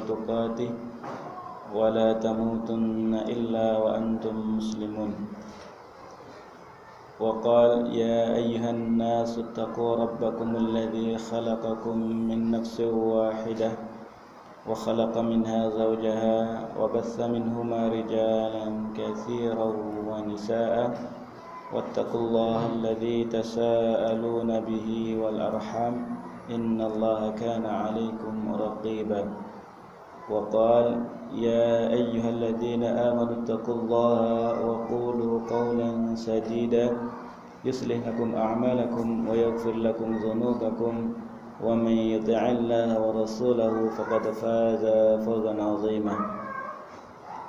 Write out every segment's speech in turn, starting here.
تقاته ولا تموتن إلا وأنتم مسلمون وقال يا أيها الناس اتقوا ربكم الذي خلقكم من نفس واحدة وخلق منها زوجها وبث منهما رجالا كثيرا ونساء واتقوا الله الذي تساءلون به والأرحام إن الله كان عليكم رقيبا وقال يا أيها الذين آمنوا اتقوا الله وقولوا قولا سديدا يصلح لكم أعمالكم ويغفر لكم ذنوبكم ومن يطع الله ورسوله فقد فاز فوزا عظيما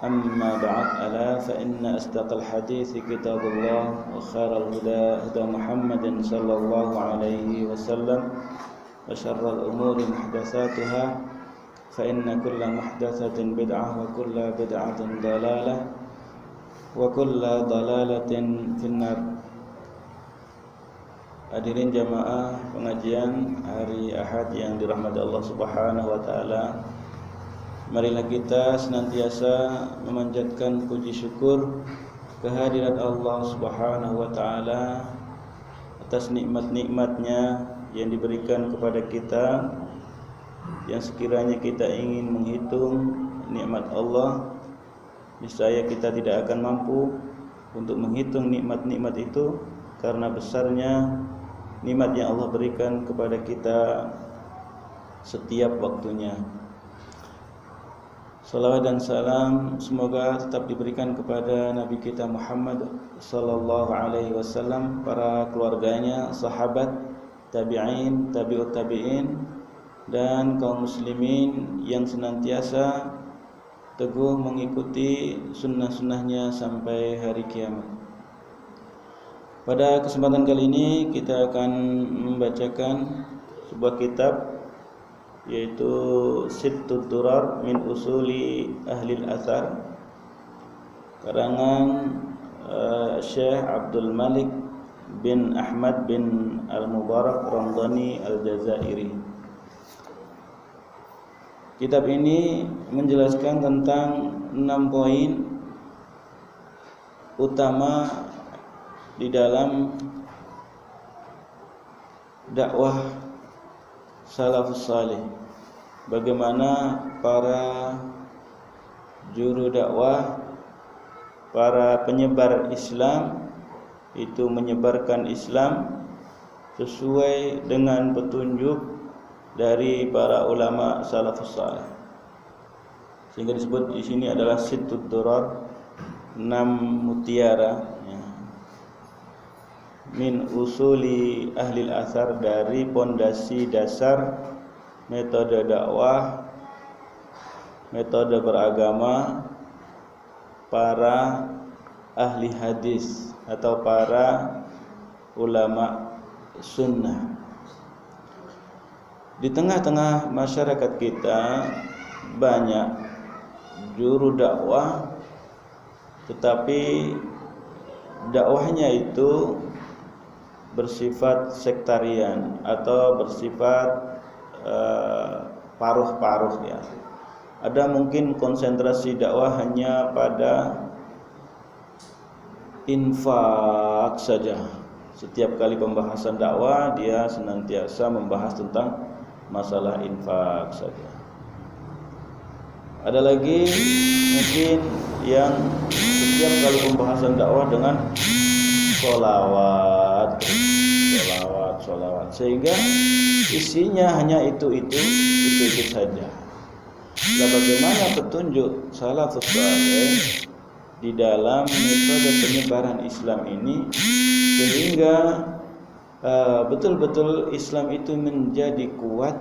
أما بعد ألا فإن أصدق الحديث كتاب الله وخير الهدى هدى محمد صلى الله عليه وسلم وشر الأمور محدثاتها فإن كل محدثة بدعة وكل بدعة ضلالة وكل ضلالة في النار. Hadirin jamaah pengajian hari Ahad yang dirahmati Allah Subhanahu wa taala. Marilah kita senantiasa memanjatkan puji syukur kehadirat Allah Subhanahu wa taala atas nikmat-nikmatnya yang diberikan kepada kita, yang sekiranya kita ingin menghitung nikmat Allah, niscaya kita tidak akan mampu untuk menghitung nikmat-nikmat itu karena besarnya nikmat yang Allah berikan kepada kita setiap waktunya. Salawat dan salam semoga tetap diberikan kepada Nabi kita Muhammad sallallahu alaihi wasallam, para keluarganya, sahabat, tabi'in, tabi'ut tabi'in, dan kaum muslimin yang senantiasa teguh mengikuti sunnah-sunnahnya sampai hari kiamat. Pada kesempatan kali ini kita akan membacakan sebuah kitab, yaitu Sittud Durar min Usuli Ahlil Athar, karangan Syekh Abdul Malik bin Ahmad bin Al-Mubarak Ramdhani Al-Jazairi. Kitab ini menjelaskan tentang 6 poin utama di dalam dakwah salafus salih. Bagaimana para juru dakwah, para penyebar Islam itu menyebarkan Islam sesuai dengan petunjuk dari para ulama salafus salih. Sehingga disebut di sini adalah Sittud Durar, 6 mutiara min usuli ahlil athar, dari pondasi dasar metode dakwah, metode beragama para ahli hadis atau para ulama sunnah. Di tengah-tengah masyarakat kita banyak juru dakwah, tetapi dakwahnya itu bersifat sektarian atau bersifat paruh-paruh ya. Ada mungkin konsentrasi dakwah hanya pada infak saja. Setiap kali pembahasan dakwah dia senantiasa membahas tentang masalah infak saja. Ada lagi mungkin yang setiap kali pembahasan dakwah dengan sholawat, sehingga isinya hanya itu saja. Nah, bagaimana petunjuk salafus saleh di dalam metode penyebaran Islam ini sehingga betul-betul Islam itu menjadi kuat,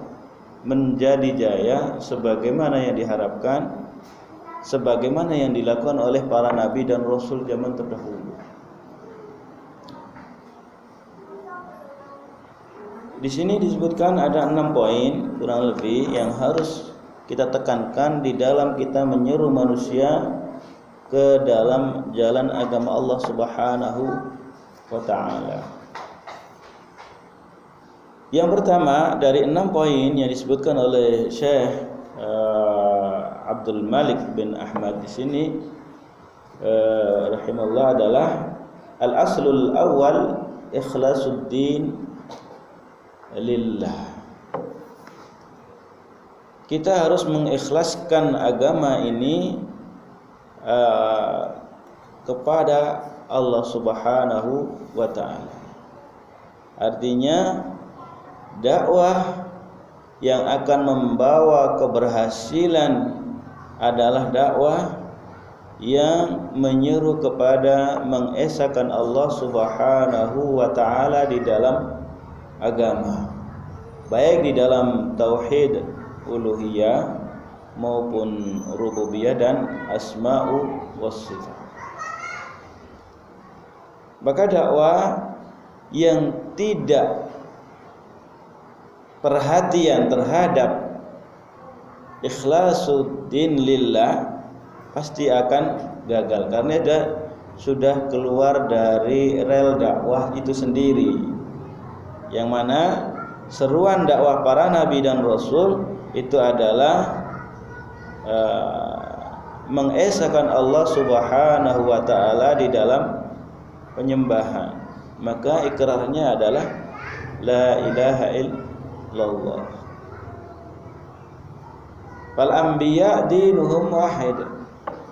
menjadi jaya sebagaimana yang diharapkan, sebagaimana yang dilakukan oleh para nabi dan rasul zaman terdahulu. Di sini disebutkan ada 6 poin kurang lebih yang harus kita tekankan di dalam kita menyeru manusia ke dalam jalan agama Allah Subhanahu wa taala. Yang pertama dari 6 poin yang disebutkan oleh Syekh Abdul Malik bin Ahmad di sini rahimahullah adalah al-aslul awal ikhlasuddin lillah. Kita harus mengikhlaskan agama ini kepada Allah Subhanahu wa taala. Artinya dakwah yang akan membawa keberhasilan adalah dakwah yang menyeru kepada mengesahkan Allah Subhanahu wa taala di dalam agama, baik di dalam tauhid uluhiyah maupun rububiyah dan asma'u was sifat. Maka dakwah yang tidak perhatian terhadap ikhlasuddin lillah pasti akan gagal, karena dia sudah keluar dari rel dakwah itu sendiri, yang mana seruan dakwah para nabi dan rasul itu adalah mengesahkan Allah Subhanahu wa taala di dalam penyembahan. Maka ikrarnya adalah la ilaha illallah. Fal anbiya dinuhum wahid.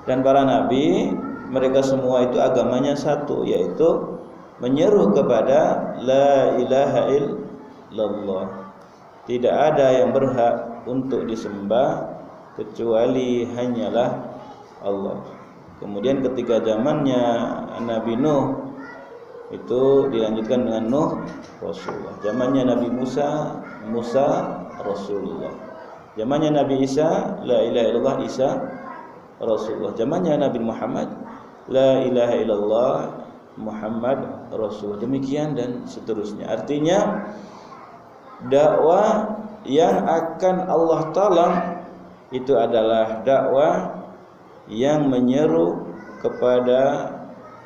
Dan para nabi mereka semua itu agamanya satu, yaitu menyeru kepada la ilaha illallah. Tidak ada yang berhak untuk disembah kecuali hanyalah Allah. Kemudian ketika zamannya Nabi Nuh itu dilanjutkan dengan Nuh Rasulullah. Zamannya Nabi Musa, Musa Rasulullah. Zamannya Nabi Isa, la ilaha illallah, Isa Rasulullah. Zamannya Nabi Muhammad, la ilaha illallah, Muhammad Rasul. Demikian dan seterusnya. Artinya dakwah yang akan Allah tolong itu adalah dakwah yang menyeru kepada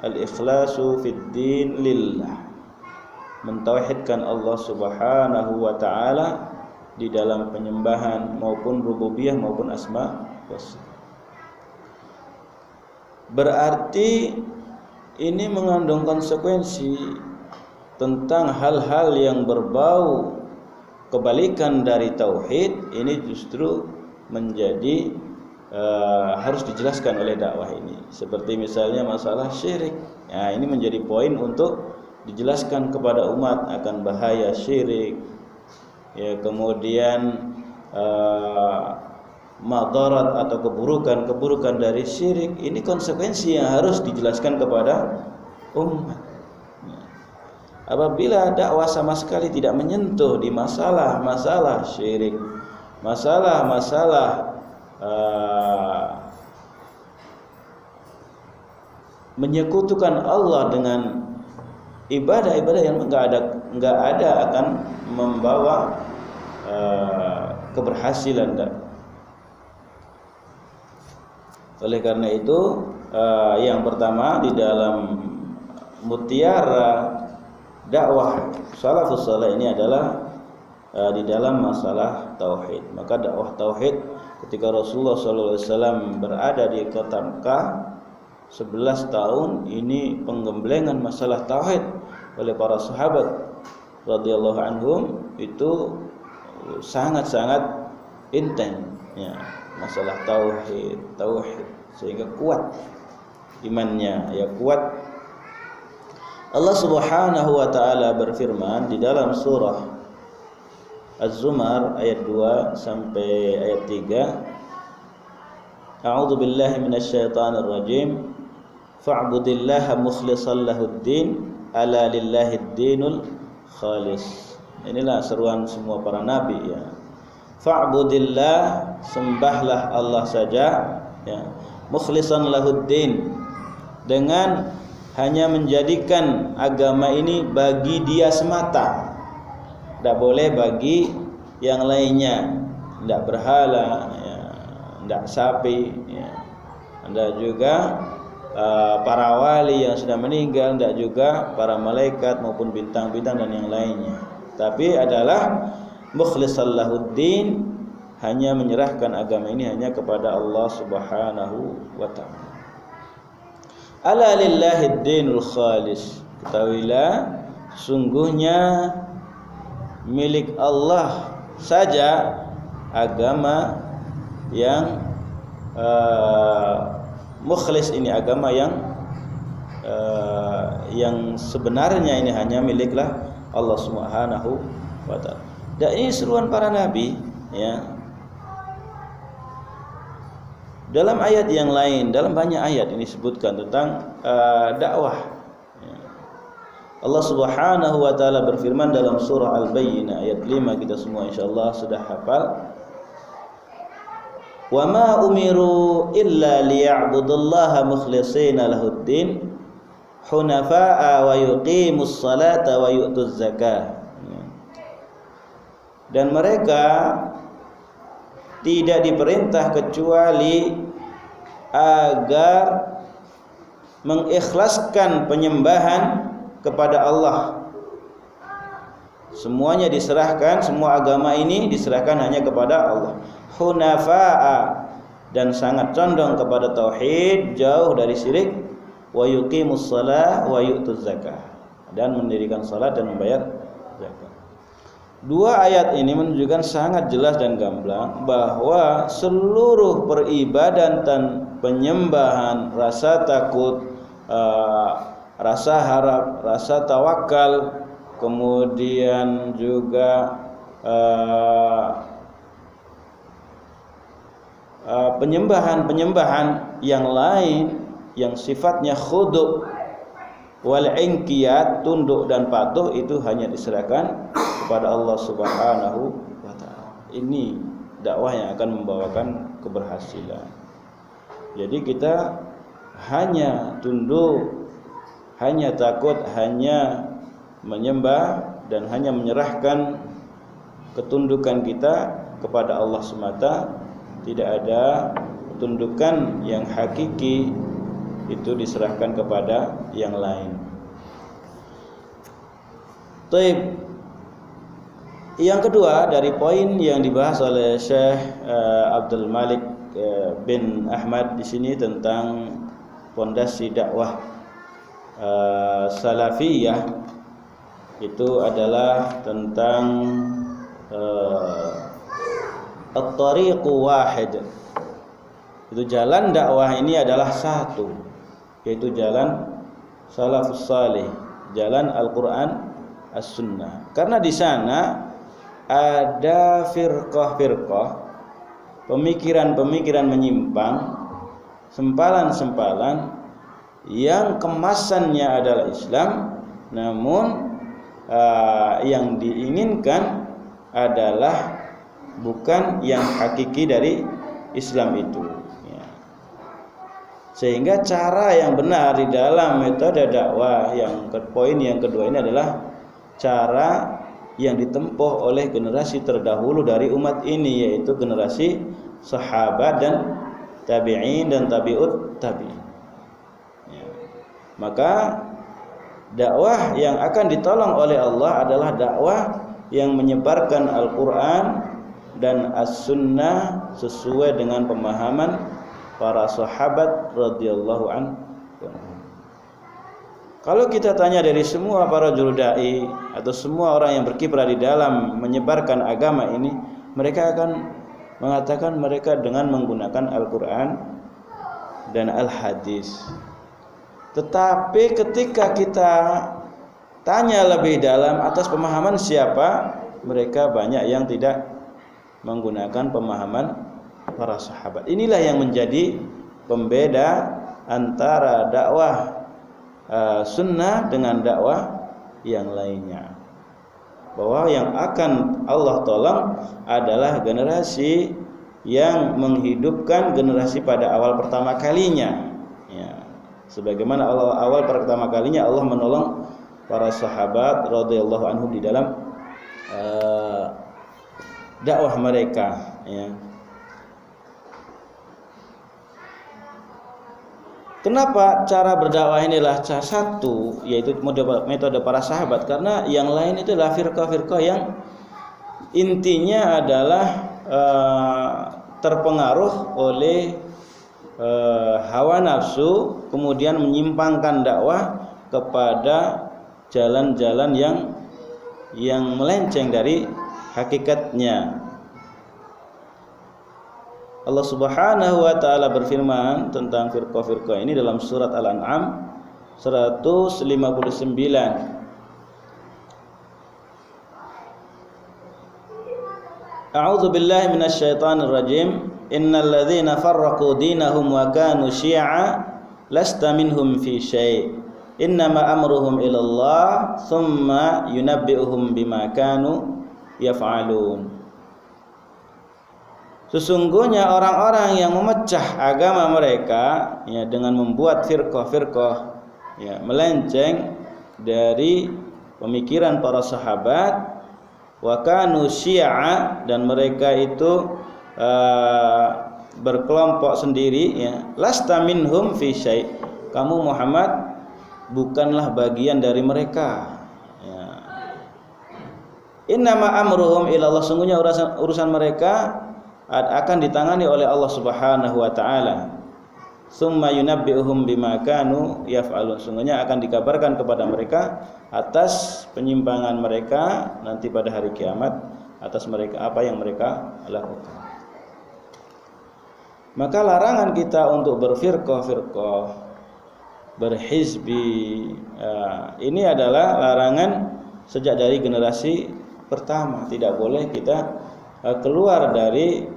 al-ikhlasu fid din lillah, mentauhidkan Allah Subhanahu wa taala di dalam penyembahan maupun rububiyah maupun asma wa sifat. Berarti ini mengandung konsekuensi tentang hal-hal yang berbau kebalikan dari tauhid. Ini justru menjadi harus dijelaskan oleh dakwah ini. Seperti misalnya masalah syirik. Nah, ini menjadi poin untuk dijelaskan kepada umat akan bahaya syirik. Ya, kemudian madarat atau keburukan dari syirik, ini konsekuensi yang harus dijelaskan kepada umat. Apabila dakwah sama sekali tidak menyentuh di masalah-masalah syirik, masalah-masalah menyekutukan Allah dengan ibadah-ibadah yang enggak ada akan membawa keberhasilan. Oleh karena itu yang pertama di dalam mutiara dakwah salafus saleh ini adalah di dalam masalah tauhid. Maka dakwah tauhid ketika Rasulullah SAW berada di kota Mekah 11 tahun ini penggemblengan masalah tauhid oleh para sahabat radhiyallahu anhum itu sangat-sangat intens ya, masalah tauhid sehingga kuat imannya, ya kuat. Allah Subhanahu wa taala berfirman di dalam surah Az-Zumar ayat 2 sampai ayat 3. A'udzu billahi minasyaitonir rajim. Fa'budillaha mukhlishan lahuddin, ala lillahid dinul khalis. Inilah seruan semua para nabi ya. Fa'budillah, sembahlah Allah saja ya. Mukhlishan lahuddin, dengan hanya menjadikan agama ini bagi dia semata. Tidak boleh bagi yang lainnya, tidak berhala, ya, tidak sapi, ya. Tidak juga para wali yang sudah meninggal, tidak juga para malaikat maupun bintang-bintang dan yang lainnya. Tapi adalah mukhlishan lahuddin, hanya menyerahkan agama ini hanya kepada Allah Subhanahu wa taala. Ala lillahid dinul khalis. Ketahuilah sungguhnya milik Allah saja agama yang mukhlis ini, agama yang sebenarnya ini hanya miliklah Allah Subhanahu wa taala. Dan ini seruan para nabi, ya. Dalam ayat yang lain, dalam banyak ayat ini disebutkan tentang dakwah. Allah Subhanahu wa taala berfirman dalam surah Al-Bayyinah ayat 5, kita semua insyaallah sudah hafal. Wa ma umiru illa liya'budullaha mukhlishina lahuddin hunafa'a wa yuqimus salata wa yu'tuz zakah. Dan mereka tidak diperintah kecuali agar mengikhlaskan penyembahan kepada Allah. Semuanya diserahkan, semua agama ini diserahkan hanya kepada Allah. Hunafa'a, dan sangat condong kepada tauhid, jauh dari syirik. Wa yuqimus shalah wa yu'tuz zakah, dan mendirikan salat dan membayar zakat. Dua ayat ini menunjukkan sangat jelas dan gamblang bahwa seluruh peribadatan, penyembahan, rasa takut, rasa harap, rasa tawakal, kemudian juga penyembahan yang lain yang sifatnya khudu' wal inqiyad, tunduk dan patuh, itu hanya diserahkan kepada Allah Subhanahu wa taala. Ini dakwah yang akan membawakan keberhasilan. Jadi kita hanya tunduk, hanya takut, hanya menyembah dan hanya menyerahkan ketundukan kita kepada Allah semata. Tidak ada ketundukan yang hakiki itu diserahkan kepada yang lain. Taib. Yang kedua dari poin yang dibahas oleh Syekh Abdul Malik bin Ahmad di sini tentang fondasi dakwah salafiyah, itu adalah tentang at-tariqu wahid. Itu jalan dakwah ini adalah satu, yaitu jalan salafus salih, jalan Al-Qur'an As-Sunnah. Karena di sana ada firqah-firqah, pemikiran-pemikiran menyimpang, sempalan-sempalan yang kemasannya adalah Islam, namun yang diinginkan adalah bukan yang hakiki dari Islam itu. Sehingga cara yang benar di dalam metode dakwah, yang poin yang kedua ini adalah cara yang ditempuh oleh generasi terdahulu dari umat ini, yaitu generasi sahabat dan tabi'in dan tabi'ut tabi'in. Maka dakwah yang akan ditolong oleh Allah adalah dakwah yang menyebarkan Al-Quran dan As-Sunnah sesuai dengan pemahaman para sahabat radhiyallahu anhu. Kalau kita tanya dari semua para juru dai atau semua orang yang berkiprah di dalam menyebarkan agama ini, mereka akan mengatakan mereka dengan menggunakan Al-Quran dan Al-Hadis. Tetapi ketika kita tanya lebih dalam atas pemahaman siapa, mereka banyak yang tidak menggunakan pemahaman para sahabat. Inilah yang menjadi pembeda antara dakwah sunnah dengan dakwah yang lainnya. Bahwa yang akan Allah tolong adalah generasi yang menghidupkan generasi pada awal pertama kalinya. Ya. Sebagaimana awal pertama kalinya Allah menolong para sahabat radhiyallahu anhum di dalam dakwah mereka. Ya. Kenapa cara berdakwah inilah satu, yaitu metode para sahabat? Karena yang lain itu adalah firqah-firqah yang intinya adalah terpengaruh oleh hawa nafsu, kemudian menyimpangkan dakwah kepada jalan-jalan yang melenceng dari hakikatnya. Allah Subhanahu wa taala berfirman tentang firqah-firqah ini dalam surat Al-An'am 159. A'udzu billahi minasyaitonir rajim. Innal ladzina farraqu dinahum wa kanu syi'a lasta minhum fi syai'. Innama amruhum ilallah tsumma yunabbi'uhum bima kanu yaf'alun. Sesungguhnya orang-orang yang memecah agama mereka ya dengan membuat firqah-firqah ya melenceng dari pemikiran para sahabat, wa kanu syi'a, dan mereka itu berkelompok sendiri ya, lasta minhum fi syai', kamu Muhammad bukanlah bagian dari mereka ya. Innama amruhum ilallah, sungguhnya urusan mereka akan ditangani oleh Allah Subhanahu wa taala. Summa yunabbi'uhum bima kanu yaf'alun, sungguhnya akan dikabarkan kepada mereka atas penyimpangan mereka nanti pada hari kiamat, atas mereka apa yang mereka lakukan. Maka larangan kita untuk berfirqah-firqah, berhizbi, ini adalah larangan sejak dari generasi pertama. Tidak boleh kita keluar dari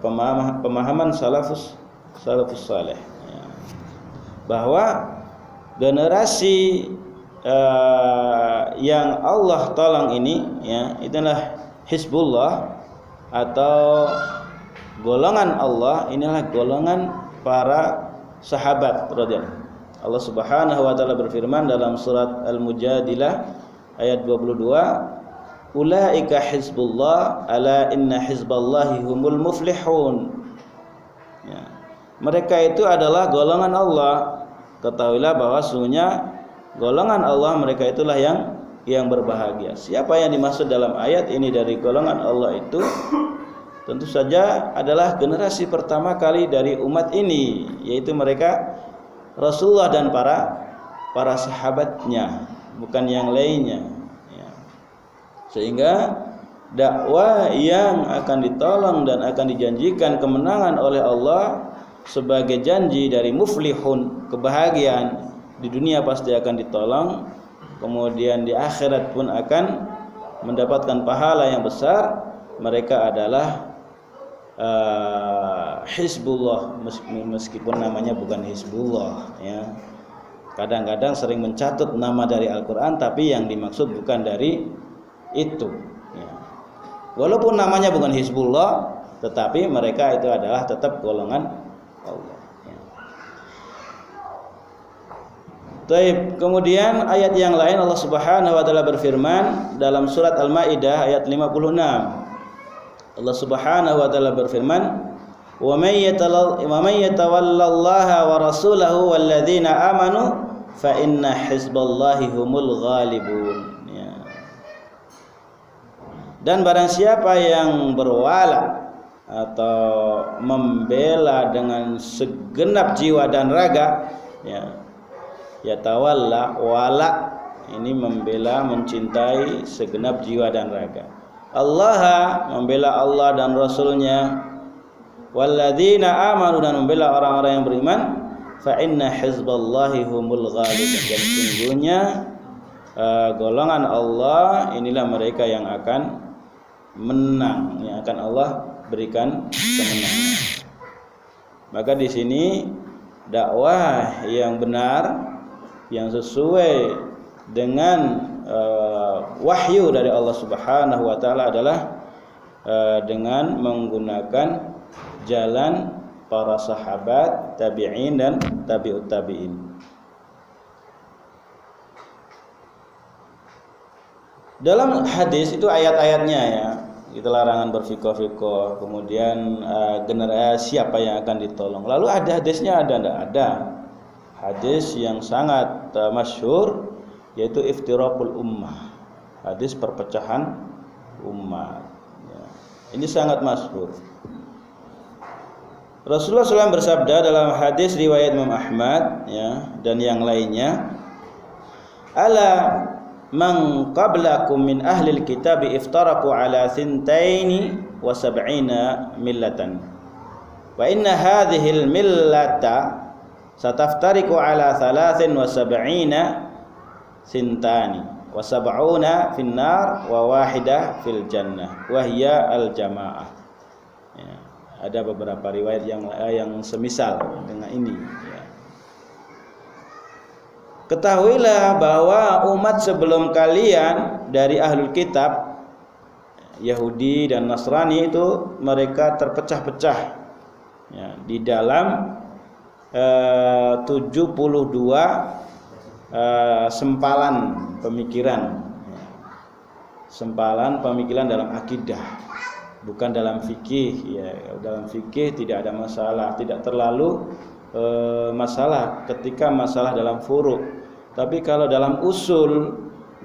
pemahaman salafus saleh ya, bahwa generasi yang Allah tolong ini ya, itulah Hizbullah atau golongan Allah, inilah golongan para sahabat radhiyallahu. Allah Subhanahu wa taala berfirman dalam surat Al-Mujadilah ayat 22, ulaika hizbullah ala inna hizballahi humul muflihun ya, mereka itu adalah golongan Allah, ketahuilah bahwa sesungguhnya golongan Allah mereka itulah yang berbahagia. Siapa yang dimaksud dalam ayat ini dari golongan Allah itu tentu saja adalah generasi pertama kali dari umat ini, yaitu mereka Rasulullah dan para sahabatnya, bukan yang lainnya. Sehingga dakwah yang akan ditolong dan akan dijanjikan kemenangan oleh Allah sebagai janji dari muflihun, kebahagiaan di dunia pasti akan ditolong, kemudian di akhirat pun akan mendapatkan pahala yang besar. Mereka adalah Hizbullah, meskipun namanya bukan Hizbullah ya. Kadang-kadang sering mencatut nama dari Al-Quran, tapi yang dimaksud bukan dari itu ya. Walaupun namanya bukan Hizbullah, tetapi mereka itu adalah tetap golongan Allah ya. Taib. Kemudian ayat yang lain Allah Subhanahu wa taala berfirman dalam surat Al-Maidah ayat 56. Allah Subhanahu wa taala berfirman, wa may yatawallallaha wa rasulahu walladzina amanu fa inna hizballahi humul ghalibun. Dan barang siapa yang berwala atau membela dengan segenap jiwa dan raga ya, yatawalla, wala ini membela, mencintai segenap jiwa dan raga. Allah, membela Allah dan Rasulnya, walladzina amanu, dan membela orang-orang yang beriman, fa inna hizballahi humul ghalibun, dan sungguhnya golongan Allah inilah mereka yang akan menang, yang akan Allah berikan kemenangan. Maka di sini dakwah yang benar, yang sesuai dengan wahyu dari Allah Subhanahu wa taala adalah dengan menggunakan jalan para sahabat, tabi'in dan tabi'ut tabi'in. Dalam hadis itu ayat-ayatnya ya, kita larangan berfikoh-fikoh, kemudian generasi siapa yang akan ditolong. Lalu ada hadisnya, ada hadis yang sangat masyhur, yaitu iftiraqul ummah, hadis perpecahan umat ya. Ini sangat masyhur. Rasulullah SAW bersabda dalam hadis riwayat Imam Ahmad ya dan yang lainnya, ala man qablakum min ahli alkitab iftaraku ala thintaini wa sab'ina millatan wa inna hadhihi almillata sataftariku ala thalathin wa sab'ina thintani wa sab'una fin nar wa wahidah fil jannah wa hiya al jamaah. Ya, ada beberapa riwayat yang semisal dengan ini ya. Ketahuilah bahwa umat sebelum kalian dari ahlul kitab Yahudi dan Nasrani itu mereka terpecah-pecah ya, di dalam 72 sempalan pemikiran ya. Sempalan pemikiran dalam akidah, bukan dalam fikih ya. Dalam fikih tidak ada masalah, tidak terlalu masalah ketika masalah dalam furu'. Tapi kalau dalam usul,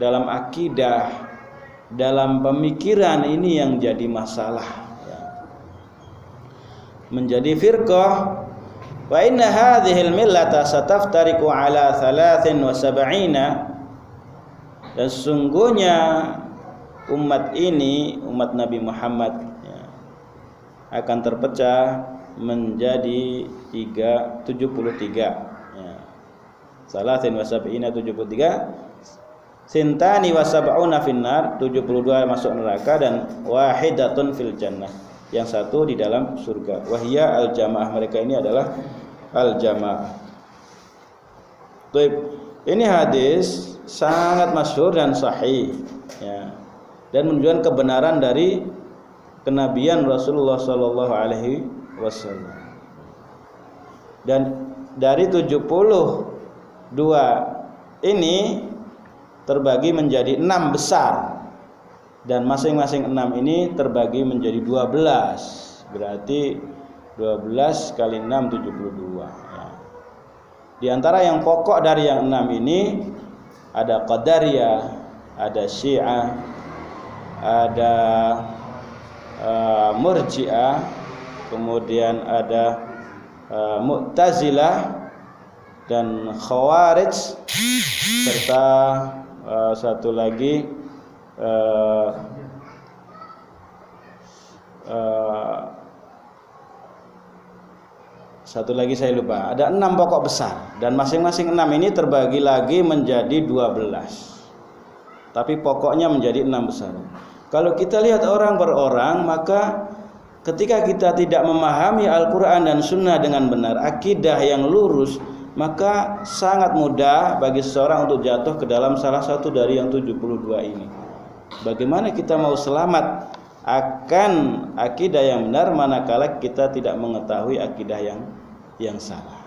dalam akidah, dalam pemikiran ini yang jadi masalah ya. Menjadi firqah. Wa inna hadhil millata sataftariku ala 73 dan sesungguhnya umat ini, umat Nabi Muhammad ya, akan terpecah menjadi 73 ya. 73 sintani wa sab'una finnar 72 masuk neraka dan wahidatun fil jannah yang satu di dalam surga. Wahia al jamaah, mereka ini adalah al jamaah. Baik, ini hadis sangat masyhur dan sahih ya. Dan menunjukkan kebenaran dari kenabian Rasulullah sallallahu alaihi wasallam. Dan dari 72 ini terbagi menjadi 6 besar. Dan masing-masing 6 ini terbagi menjadi 12. Berarti 12 kali 6 72 ya. Di antara yang pokok dari yang 6 ini ada Qadariyah, ada Syiah, ada Murji'ah, kemudian ada Mu'tazilah dan Khawarij, serta satu lagi saya lupa. Ada 6 pokok besar dan masing-masing 6 ini terbagi lagi menjadi 12. Tapi pokoknya menjadi 6 besar. Kalau kita lihat orang per orang, maka ketika kita tidak memahami Al-Quran dan Sunnah dengan benar, akidah yang lurus, maka sangat mudah bagi seseorang untuk jatuh ke dalam salah satu dari yang 72 ini. Bagaimana kita mau selamat akan akidah yang benar manakala kita tidak mengetahui akidah yang salah?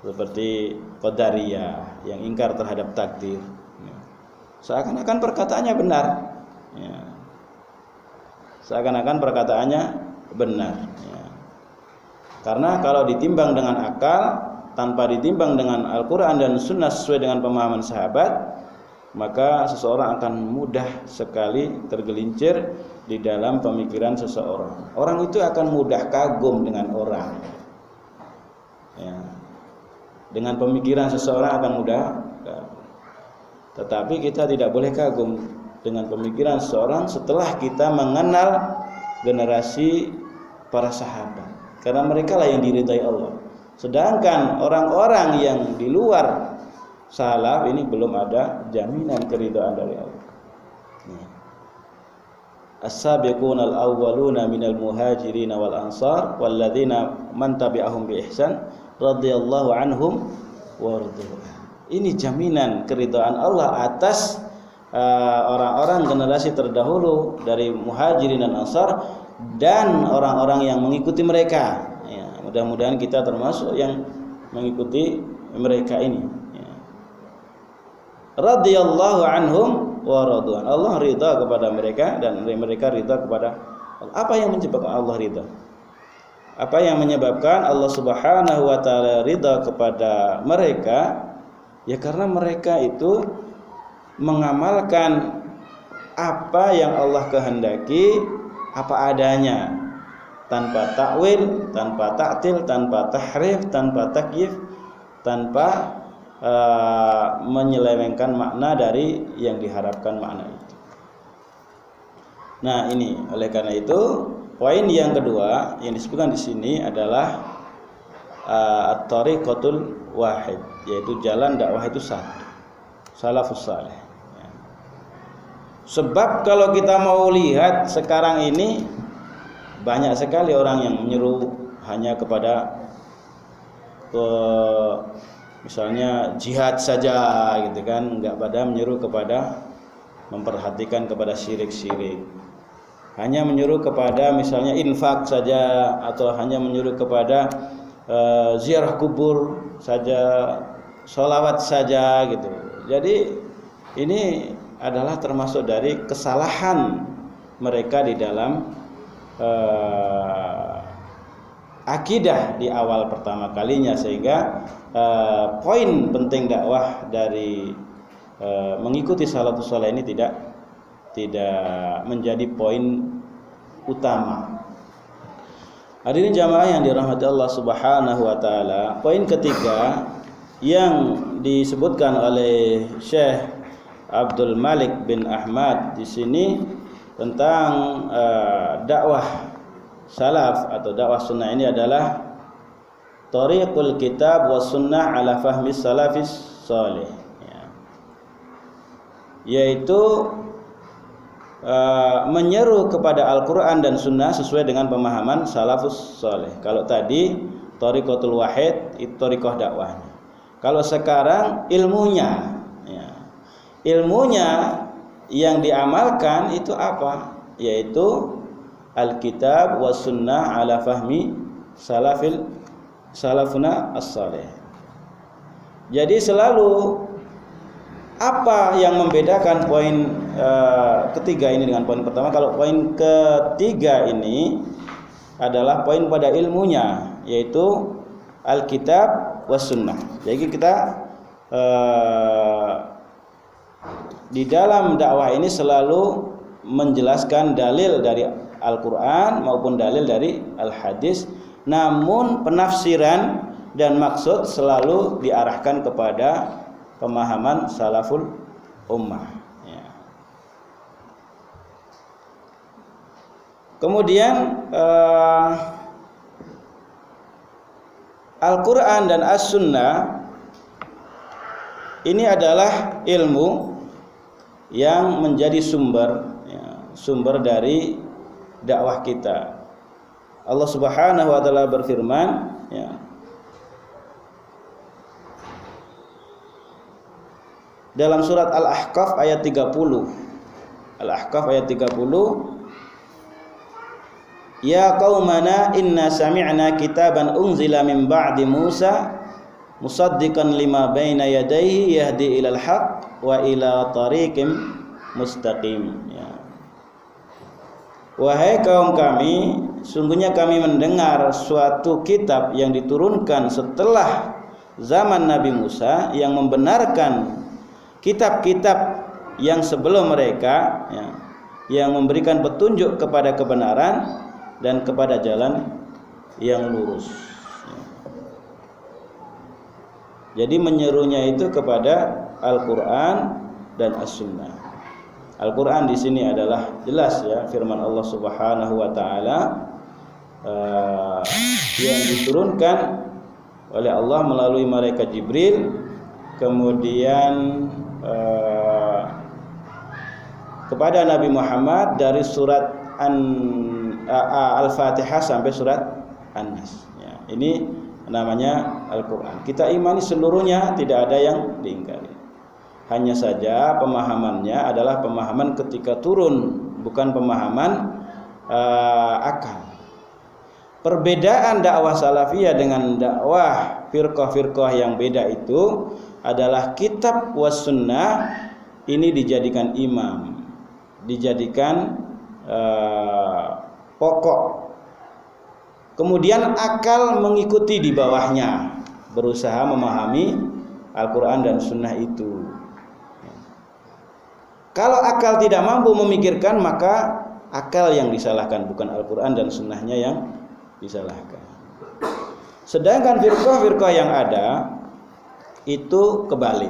Seperti Qadariyah yang ingkar terhadap takdir. Seakan-akan perkataannya benar ya. Seakan-akan perkataannya benar ya. Karena kalau ditimbang dengan akal tanpa ditimbang dengan Al-Quran dan Sunnah sesuai dengan pemahaman sahabat, maka seseorang akan mudah sekali tergelincir di dalam pemikiran seseorang. Orang itu akan mudah kagum dengan orang ya. Dengan pemikiran seseorang akan mudah kagum. Tetapi kita tidak boleh kagum dengan pemikiran seseorang setelah kita mengenal generasi para sahabat, karena mereka lah yang diridai Allah. Sedangkan orang-orang yang di luar salaf ini belum ada jaminan keridhaan dari Allah. As-sabiquna al-awwaluna minal muhajirin wal ansar walladzina man tabi'ahum bi ihsan radhiyallahu anhum wa radu. Ini jaminan keridhaan Allah atas orang-orang generasi terdahulu dari muhajirin dan ansar dan orang-orang yang mengikuti mereka ya, mudah-mudahan kita termasuk yang mengikuti mereka ini ya. Radhiyallahu anhum wa radwan. Allah ridha kepada mereka dan mereka ridha kepada Allah. Apa yang menyebabkan Allah ridha? Apa yang menyebabkan Allah Subhanahu wa taala ridha kepada mereka? Ya karena mereka itu mengamalkan apa yang Allah kehendaki apa adanya, tanpa takwil, tanpa ta'til, tanpa tahrif, tanpa takyif, tanpa menyelewengkan makna dari yang diharapkan makna itu. Nah, ini oleh karena itu poin yang kedua yang disebutkan di sini adalah at-tariqatul wahid, yaitu jalan dakwah itu satu, salafus saleh. Sebab kalau kita mau lihat sekarang ini banyak sekali orang yang menyeru hanya kepada misalnya jihad saja gitu kan, enggak pada menyeru kepada memperhatikan kepada syirik-syirik. Hanya menyuruh kepada misalnya infak saja, atau hanya menyuruh kepada ziarah kubur saja, sholawat saja gitu. Jadi ini adalah termasuk dari kesalahan mereka di dalam akidah di awal pertama kalinya, sehingga poin penting dakwah dari mengikuti salafus saleh ini tidak menjadi poin utama. Hadirin jamaah yang dirahmati Allah Subhanahu wa taala, poin ketiga yang disebutkan oleh Syekh Abdul Malik bin Ahmad di sini tentang dakwah salaf atau dakwah sunnah ini adalah tariqul kitab was sunnah ala fahmi salafis salih, yaitu menyeru kepada Al-Quran dan Sunnah sesuai dengan pemahaman salafus salih. Kalau tadi tariqatul wahid itu tariqah dakwahnya. Kalau sekarang ilmunya yang diamalkan itu apa? Yaitu Alkitab was sunnah ala fahmi salafuna as-salih. Jadi selalu apa yang membedakan poin ketiga ini dengan poin pertama? Kalau poin ketiga ini adalah poin pada ilmunya, yaitu Alkitab was sunnah. Jadi kita di dalam dakwah ini selalu menjelaskan dalil dari Al-Quran maupun dalil dari Al-Hadis, namun penafsiran dan maksud selalu diarahkan kepada pemahaman salaful ummah. Kemudian Al-Quran dan As-Sunnah ini adalah ilmu yang menjadi sumber dari dakwah kita. Allah Subhanahu wa taala berfirman, dalam surat Al-Ahqaf ayat 30. Al-Ahqaf ayat 30. Ya qaumana inna sami'na kitaban unzila min ba'di Musa musaddiqan lima baina yadayhi yahdi ilal haqq wa ila tariqim mustaqim. Wahai kaum kami, sungguhnya kami mendengar suatu kitab yang diturunkan setelah zaman Nabi Musa yang membenarkan kitab-kitab yang sebelum mereka, yang memberikan petunjuk kepada kebenaran dan kepada jalan yang lurus. Jadi menyerunya itu kepada Al-Quran dan As-Sunnah. Al-Quran di sini adalah jelas firman Allah Subhanahu wa taala yang diturunkan oleh Allah melalui malaikat Jibril, kemudian kepada Nabi Muhammad dari surat Al-Fatihah sampai surat An-Nas. Ini namanya Al-Quran. Kita imani seluruhnya, tidak ada yang diingkari. Hanya saja pemahamannya adalah pemahaman ketika turun, bukan pemahaman akal. Perbedaan dakwah salafiyah dengan dakwah firqah-firqah yang beda itu adalah kitab was sunnah ini dijadikan imam, dijadikan pokok. Kemudian akal mengikuti di bawahnya, berusaha memahami Al-Quran dan Sunnah itu. Kalau akal tidak mampu memikirkan, maka akal yang disalahkan, bukan Al-Quran dan sunnahnya yang disalahkan. Sedangkan firqah-firqah yang ada itu kebalik.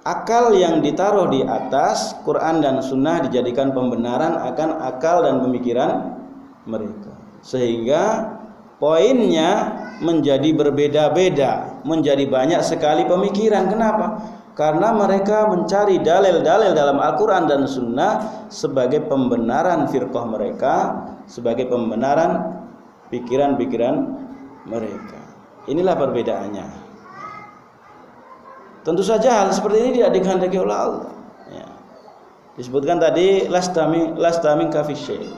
Akal yang ditaruh di atas Quran dan sunnah dijadikan pembenaran akan akal dan pemikiran mereka, sehingga poinnya menjadi berbeda-beda, menjadi banyak sekali pemikiran. Kenapa? Karena mereka mencari dalil-dalil dalam Al-Quran dan sunnah sebagai pembenaran firqah mereka, sebagai pembenaran pikiran-pikiran mereka. Inilah perbedaannya. Tentu saja hal seperti ini tidak dikehendaki oleh Allah. Ya. Disebutkan tadi lasta minka fi syai'.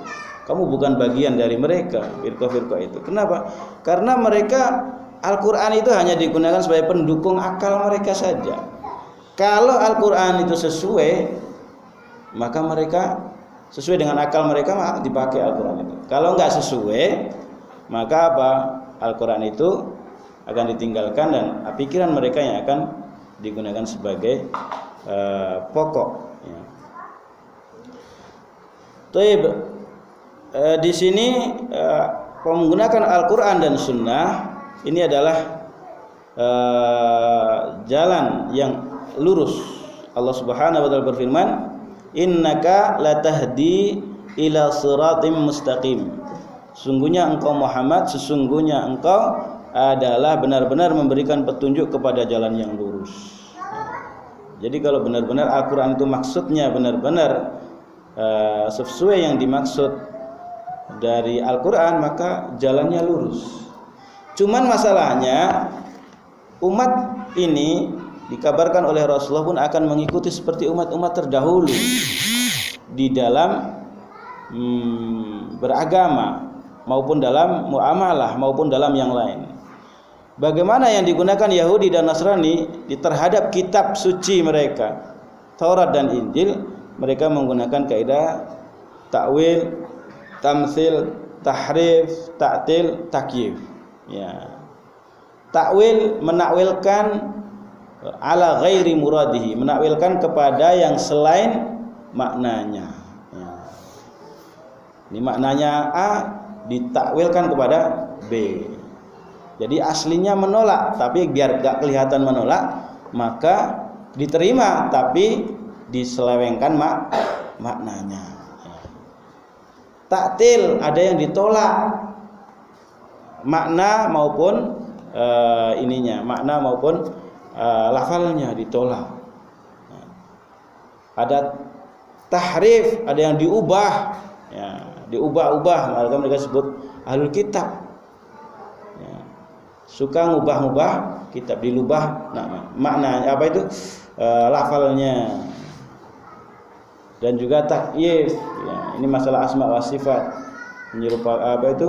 Kamu bukan bagian dari mereka, firqah-firqah itu. Kenapa? Karena mereka Al-Quran itu hanya digunakan sebagai pendukung akal mereka saja. Kalau Al-Quran itu sesuai, maka mereka sesuai dengan akal mereka, maka dipakai Al-Quran itu. Kalau enggak sesuai, maka apa? Al-Quran itu akan ditinggalkan dan pikiran mereka yang akan digunakan sebagai pokok. Ya. Di sini menggunakan Al-Quran dan Sunnah ini adalah jalan yang lurus. Allah Subhanahu wa taala berfirman, "Innaka latahdi ila siratim mustaqim." Sesungguhnya engkau Muhammad, sesungguhnya engkau adalah benar-benar memberikan petunjuk kepada jalan yang lurus. Jadi kalau benar-benar Al-Quran itu maksudnya benar-benar sesuai yang dimaksud dari Al-Quran, maka jalannya lurus. Cuman masalahnya umat ini dikabarkan oleh Rasulullah pun akan mengikuti seperti umat-umat terdahulu di dalam beragama maupun dalam muamalah maupun dalam yang lain. Bagaimana yang digunakan Yahudi dan Nasrani terhadap kitab suci mereka, Taurat dan Injil, mereka menggunakan kaidah takwil, tamtsil, tahrif, ta'til, takyif. Ya. Takwil menakwilkan ala ghairi muradihi, menakwilkan kepada yang selain maknanya. Ya. Ini maknanya A ditakwilkan kepada B. Jadi aslinya menolak, tapi biar gak kelihatan menolak, maka diterima tapi diselewengkan maknanya. Taktil ada yang ditolak makna maupun makna maupun lafalnya ditolak. Ada tahrif, ada yang diubah, ya, diubah-ubah, mereka sebut ahlul kitab. Ya. Suka ngubah-ngubah kitab, dilubah makna apa itu lafalnya. Dan juga takyif, ya, ini masalah asma wa sifat, menyerupakan apa itu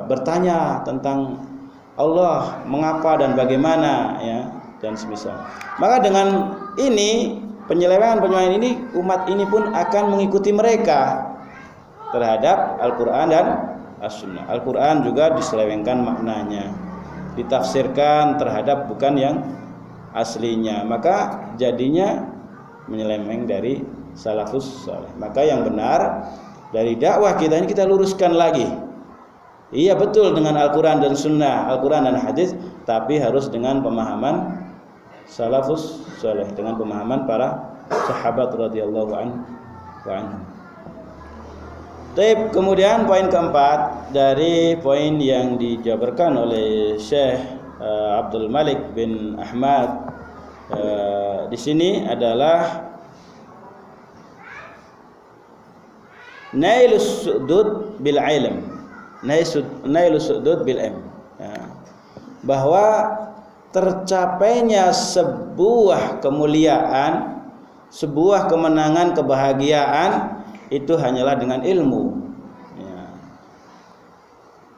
bertanya tentang Allah mengapa dan bagaimana, ya, dan semisal. Maka dengan ini penyelewengan ini umat ini pun akan mengikuti mereka terhadap Al-Quran dan As-Sunnah. Al-Quran juga diselewengkan maknanya, ditafsirkan terhadap bukan yang aslinya, maka jadinya menyeleweng dari salafus saleh. Maka yang benar dari dakwah kita ini kita luruskan lagi. Iya betul dengan Al-Quran dan Sunnah, Al-Quran dan hadis, tapi harus dengan pemahaman salafus saleh, dengan pemahaman para sahabat radhiyallahu anhum. Kemudian poin keempat dari poin yang dijabarkan oleh Syekh Abdul Malik bin Ahmad di sini adalah nailus sudud bil ilm, nailus sudud bil ilm, ya, bahwa tercapainya sebuah kemuliaan, sebuah kemenangan, kebahagiaan itu hanyalah dengan ilmu, ya.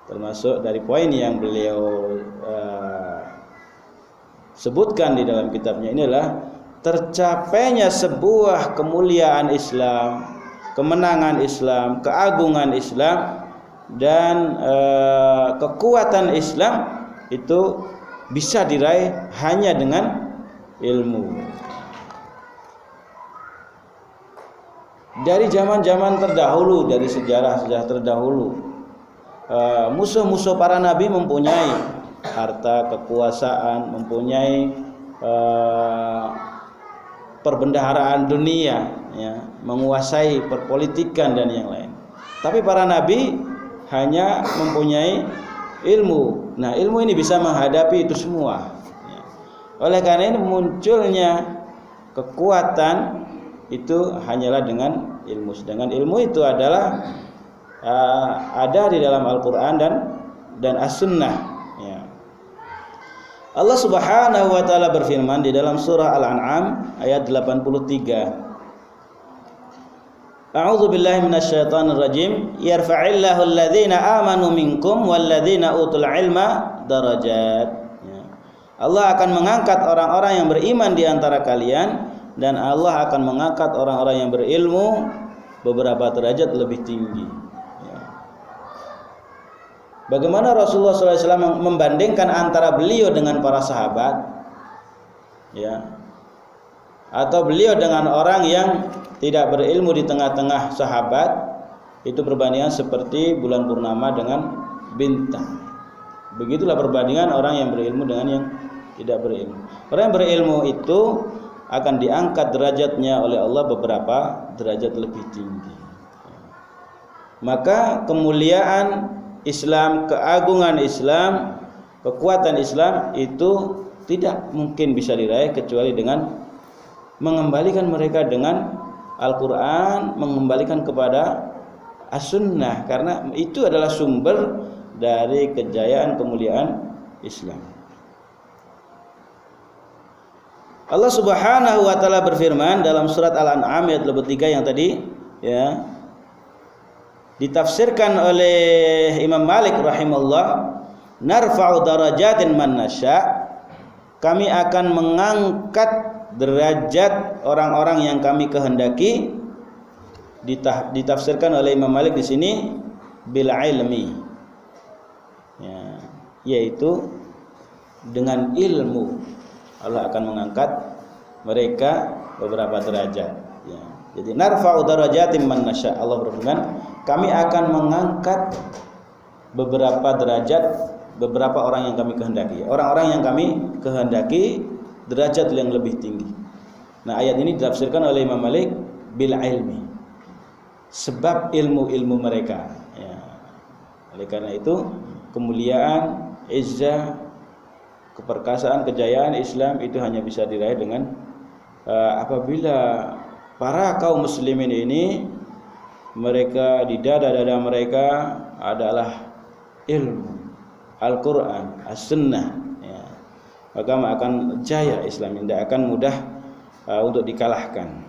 Termasuk dari poin yang beliau sebutkan di dalam kitabnya ini adalah tercapainya sebuah kemuliaan Islam, kemenangan Islam, keagungan Islam, dan kekuatan Islam itu bisa diraih hanya dengan ilmu. Dari zaman-zaman terdahulu, dari sejarah-sejarah terdahulu, musuh-musuh para nabi mempunyai harta, kekuasaan, mempunyai perbendaharaan dunia, ya, menguasai perpolitikan dan yang lain. Tapi para nabi hanya mempunyai ilmu. Nah, ilmu ini bisa menghadapi itu semua. Ya. Oleh karena ini munculnya kekuatan itu hanyalah dengan ilmu. Sedangkan ilmu itu adalah ada di dalam Al-Quran dan As-Sunnah. Ya. Allah Subhanahu wa taala berfirman di dalam surah Al-An'am ayat 83. A'udzu billahi minasyaitonir rajim. Yarfa'illahu alladhina amanu minkum walladzina utul ilma darajat. Ya. Allah akan mengangkat orang-orang yang beriman di antara kalian, dan Allah akan mengangkat orang-orang yang berilmu beberapa derajat lebih tinggi. Ya. Bagaimana Rasulullah SAW membandingkan antara beliau dengan para sahabat, ya, atau beliau dengan orang yang tidak berilmu di tengah-tengah sahabat, itu perbandingan seperti bulan purnama dengan bintang. Begitulah perbandingan orang yang berilmu dengan yang tidak berilmu. Orang yang berilmu itu akan diangkat derajatnya oleh Allah beberapa derajat lebih tinggi. Maka kemuliaan Islam, keagungan Islam, kekuatan Islam itu tidak mungkin bisa diraih kecuali dengan mengembalikan mereka dengan Al-Quran, mengembalikan kepada As-Sunnah, karena itu adalah sumber dari kejayaan kemuliaan Islam. Allah Subhanahu wa taala berfirman dalam surat Al-An'am ayat 23 yang tadi, ya, ditafsirkan oleh Imam Malik rahimahullah, narfa'u darajatin man nasya, kami akan mengangkat derajat orang-orang yang kami kehendaki. Ditafsirkan oleh Imam Malik di sini bil ilmi, ya, yaitu dengan ilmu Allah akan mengangkat mereka beberapa derajat. Ya. Jadi narfa'u darajatin man nasya, Allah berfirman, kami akan mengangkat beberapa derajat beberapa orang yang kami kehendaki. Orang-orang yang kami kehendaki derajat yang lebih tinggi. Nah, ayat ini ditafsirkan oleh Imam Malik bil ilmi, sebab ilmu-ilmu mereka. Ya. Oleh karena itu kemuliaan, izzah, keperkasaan, kejayaan Islam itu hanya bisa diraih dengan apabila para kaum muslimin ini, mereka di dada-dada mereka adalah ilmu Al-Quran, As-Sunnah, ya, maka akan jaya Islam, tidak akan mudah untuk dikalahkan.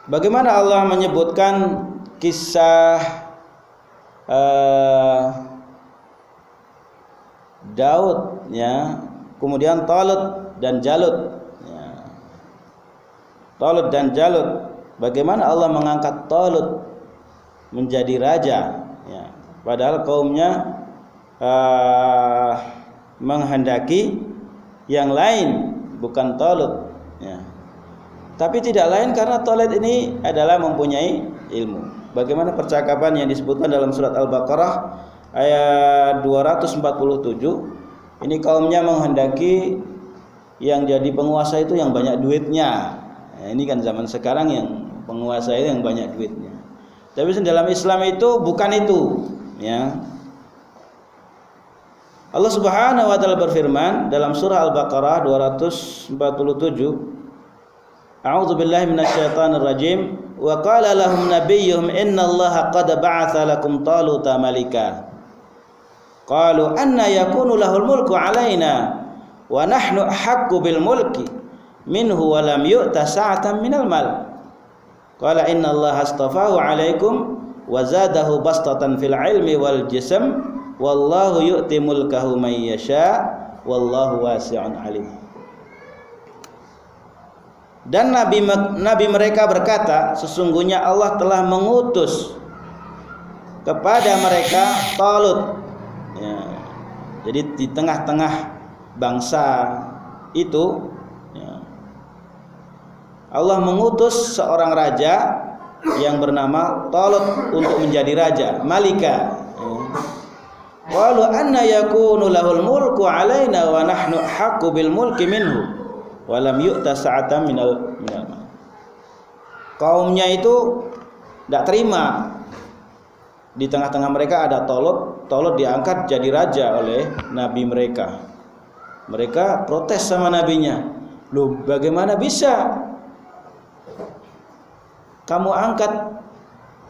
Bagaimana Allah menyebutkan kisah Daud, ya, kemudian Talut dan Jalut, ya. Talut dan Jalut, bagaimana Allah mengangkat Talut menjadi raja, ya, padahal kaumnya menghendaki yang lain bukan Talut, ya. Tapi tidak lain karena Talut ini adalah mempunyai ilmu. Bagaimana percakapan yang disebutkan dalam surat Al-Baqarah ayat 247, ini kaumnya menghendaki yang jadi penguasa itu yang banyak duitnya. Nah, ini kan zaman sekarang yang penguasa itu yang banyak duitnya. Tapi dalam Islam itu bukan itu, ya. Allah Subhanahu wa taala berfirman dalam surah Al-Baqarah 247, A'udzu billahi minasyaitonir rajim, wa qala lahum nabiyyuhum innallaha qad ba'atsa lakum taluta malika. Qalu anna yakunu lahul mulku alaina wa nahnu ahaqqu bil mulki minhu wa lam yu'ta sa'atan minal mal. Qala innallaha astafahu 'alaikum wa zadahu bastatan fil ilmi wal jism wallahu yu'ti mulkahu may yasha wallahu wasi'un 'alim. Dan nabi mereka berkata, sesungguhnya Allah telah mengutus kepada mereka Talut, ya. Jadi di tengah-tengah bangsa itu, ya, Allah mengutus seorang raja yang bernama Talut untuk menjadi raja, malika. Qalu anna yakunu lahul mulku alaina wa nahnu haqqu bil mulki minhu wa lam yu'ta sa'atan minal mal. Kaumnya itu tidak terima. Di tengah-tengah mereka ada Talut. Talut diangkat jadi raja oleh nabi mereka. Mereka protes sama nabinya. Loh, bagaimana bisa kamu angkat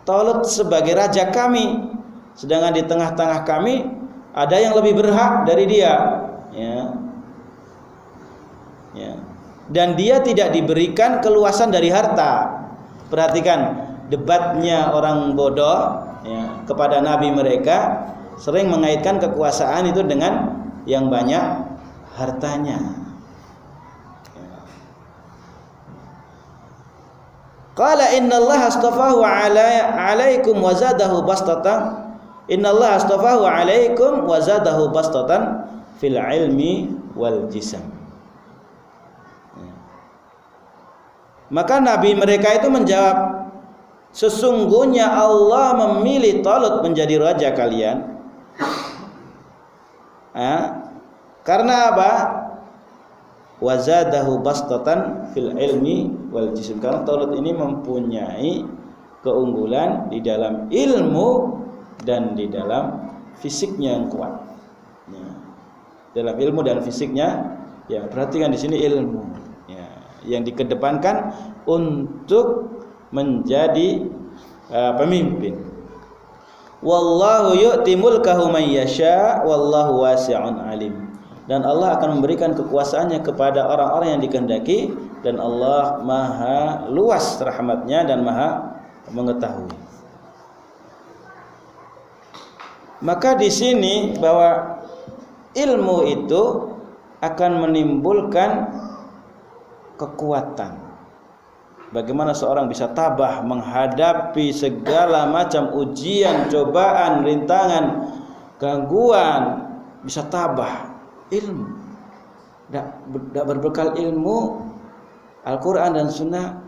Talut sebagai raja kami, sedangkan di tengah-tengah kami ada yang lebih berhak dari dia, ya. Dan dia tidak diberikan keluasan dari harta. Perhatikan debatnya orang bodoh, ya, kepada nabi mereka, sering mengaitkan kekuasaan itu dengan yang banyak hartanya. Qala innallaha astafahu alaikum wa zadahu bastatan. Innallaha astafahu alaikum wa zadahu bastatan fil ilmi wal jism. Maka nabi mereka itu menjawab, sesungguhnya Allah memilih Talut menjadi raja kalian. Karena apa? Wazadahu bastatan fil ilmi wal jism. Karena Talut ini mempunyai keunggulan di dalam ilmu dan di dalam fisiknya yang kuat. Ya. Dalam ilmu dan fisiknya, ya, perhatikan di sini ilmu, ya, yang dikedepankan untuk menjadi pemimpin. Wallahu yu'ti mulkahu man yasha wallahu wasi'un alim. Dan Allah akan memberikan kekuasaannya kepada orang-orang yang dikehendaki, dan Allah maha luas rahmatnya dan maha mengetahui. Maka di sini bahwa ilmu itu akan menimbulkan kekuatan. Bagaimana seorang bisa tabah menghadapi segala macam ujian, cobaan, rintangan, gangguan, bisa tabah. Ilmu. Tidak berbekal ilmu, Al-Quran dan Sunnah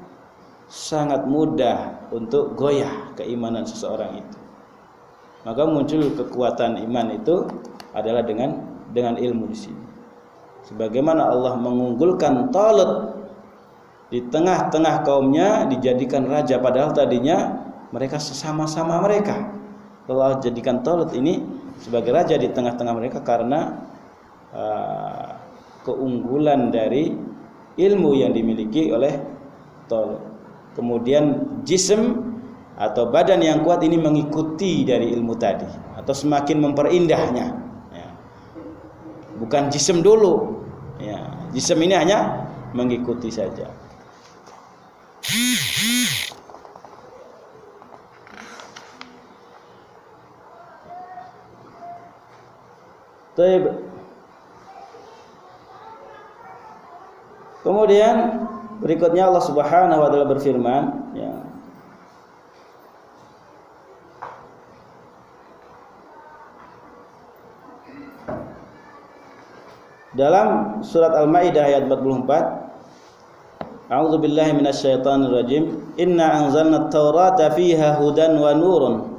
sangat mudah untuk goyah keimanan seseorang itu. Maka muncul kekuatan iman itu adalah dengan ilmu di sini. Sebagaimana Allah mengunggulkan Talut di tengah-tengah kaumnya, dijadikan raja, padahal tadinya mereka sesama-sama mereka. Allah jadikan Talut ini sebagai raja di tengah-tengah mereka karena keunggulan dari ilmu yang dimiliki oleh Talut. Kemudian jism atau badan yang kuat ini mengikuti dari ilmu tadi, atau semakin memperindah,nya, ya. Bukan jism dulu, ya. Jism ini hanya mengikuti saja. Kemudian berikutnya Allah Subhanahu wa taala berfirman, ya, dalam surat Al-Maidah ayat 44, A'udzu billahi minasyaitonir rajim. Inna anzalna at-taurata fiha hudan wa nurun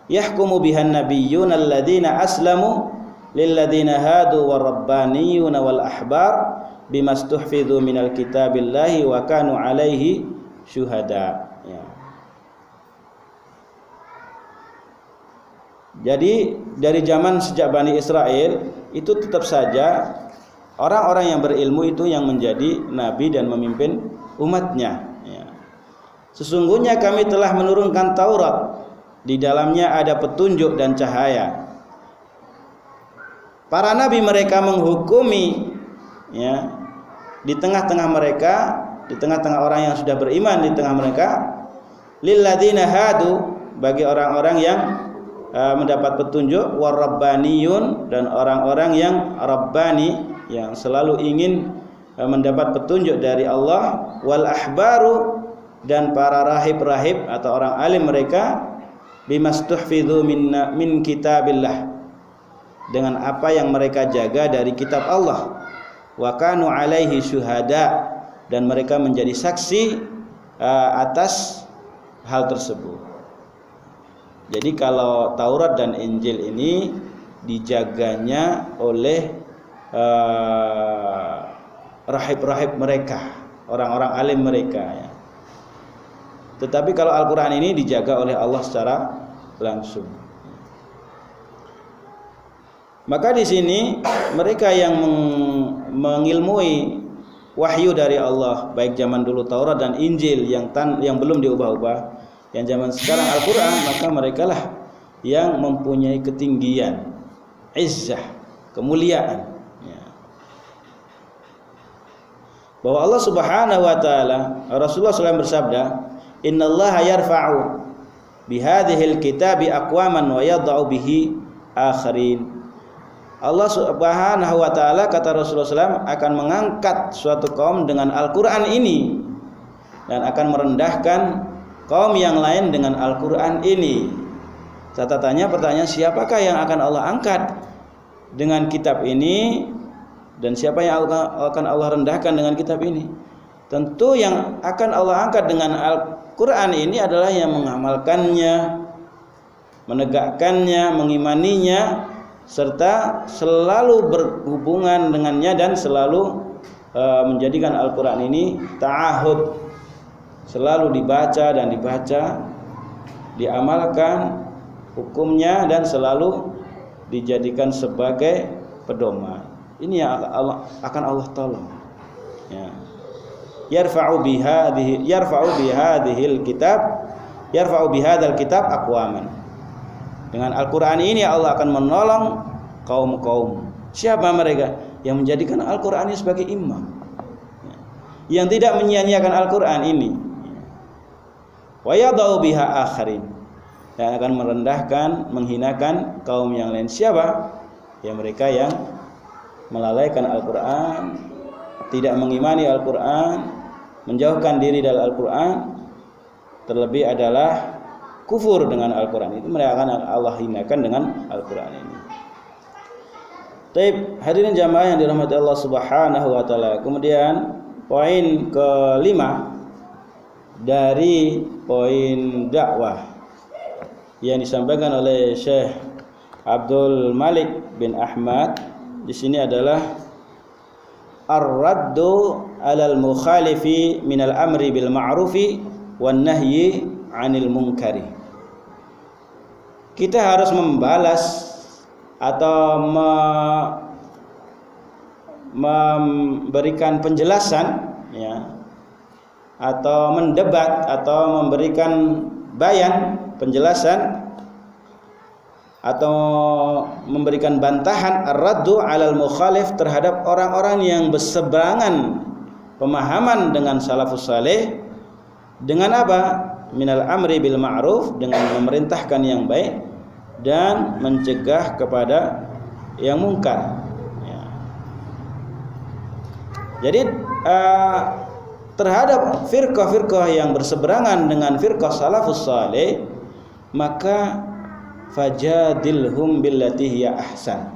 yahkumu bihan nabiyyuna alladziina aslamu lilladzina hadu warabbaniyuna wal ahbar bimastuhfidzu minal kitabillahi wa kanu alaihi syuhada, ya. Jadi dari zaman sejak Bani Israel itu tetap saja orang-orang yang berilmu itu yang menjadi nabi dan memimpin umatnya, ya. Sesungguhnya kami telah menurunkan Taurat, di dalamnya ada petunjuk dan cahaya. Para nabi mereka menghukumi, ya, di tengah-tengah mereka, di tengah-tengah orang yang sudah beriman di tengah mereka, lilladzina hadu, bagi orang-orang yang mendapat petunjuk, warabbaniyun, dan orang-orang yang rabbani, yang selalu ingin mendapat petunjuk dari Allah, wal ahbaru, dan para rahib-rahib atau orang alim mereka, bimastuhfidzu min kitabillah, dengan apa yang mereka jaga dari kitab Allah, wa kanu alaihi syuhada, dan mereka menjadi saksi atas hal tersebut. Jadi kalau Taurat dan Injil ini dijaganya oleh rahib-rahib mereka, orang-orang alim mereka ya. Tetapi kalau Al-Quran ini dijaga oleh Allah secara langsung. Maka di sini mereka yang mengilmui wahyu dari Allah, baik zaman dulu Taurat dan Injil yang belum diubah-ubah, yang zaman sekarang Al-Quran, maka merekalah yang mempunyai ketinggian, izzah, kemuliaan. Ya. Bahwa Allah Subhanahu wa taala, Rasulullah SAW bersabda, "Innallaha yarfa'u bihadhil kitabi aqwaman wa yadh'u bihi akharin." Allah Subhanahu wa taala, kata Rasulullah SAW, akan mengangkat suatu kaum dengan Al-Quran ini dan akan merendahkan kaum yang lain dengan Al-Quran ini. Catatannya, pertanyaan, siapakah yang akan Allah angkat dengan kitab ini, dan siapa yang akan Allah rendahkan dengan kitab ini? Tentu yang akan Allah angkat dengan Al-Quran ini adalah yang mengamalkannya, menegakkannya, mengimaninya, serta selalu berhubungan dengannya dan selalu menjadikan Al-Quran ini ta'ahud, selalu dibaca dan dibaca, diamalkan hukumnya dan selalu dijadikan sebagai pedoman. Ini yang akan Allah tolong. Ya. Yarfa'u bihadhil kitab aqwaman. Dengan Al-Quran ini Allah akan menolong kaum-kaum. Siapa mereka? Yang menjadikan Al-Quran ini sebagai imam, yang tidak menyia-nyiakan Al-Quran ini. Wa yadau biha akharin, yang akan merendahkan, menghinakan kaum yang lain. Siapa? Ya mereka yang melalaikan Al-Quran, tidak mengimani Al-Quran, menjauhkan diri dari Al-Quran, terlebih adalah kufur dengan Al-Quran. Itu mereka akan Allah hinakan dengan Al-Quran ini. Taib, hadirin jamaah yang dirahmati Allah Subhanahu wa taala. Kemudian poin kelima dari poin dakwah yang disampaikan oleh Syekh Abdul Malik bin Ahmad di sini adalah ar-raddu 'alal mukhalifi minal amri bil ma'rufi wan nahyi 'anil munkari. Kita harus membalas atau memberikan penjelasan, ya, atau mendebat atau memberikan bayan, penjelasan atau memberikan bantahan ar-raddu 'alal mukhalif terhadap orang-orang yang berseberangan pemahaman dengan salafus saleh. Dengan apa? Minal amri bil ma'ruf, dengan memerintahkan yang baik dan mencegah kepada yang mungkar. Ya. Jadi terhadap firqah-firqah yang berseberangan dengan firqah salafus saleh, maka fajadilhum billati hiya ahsan.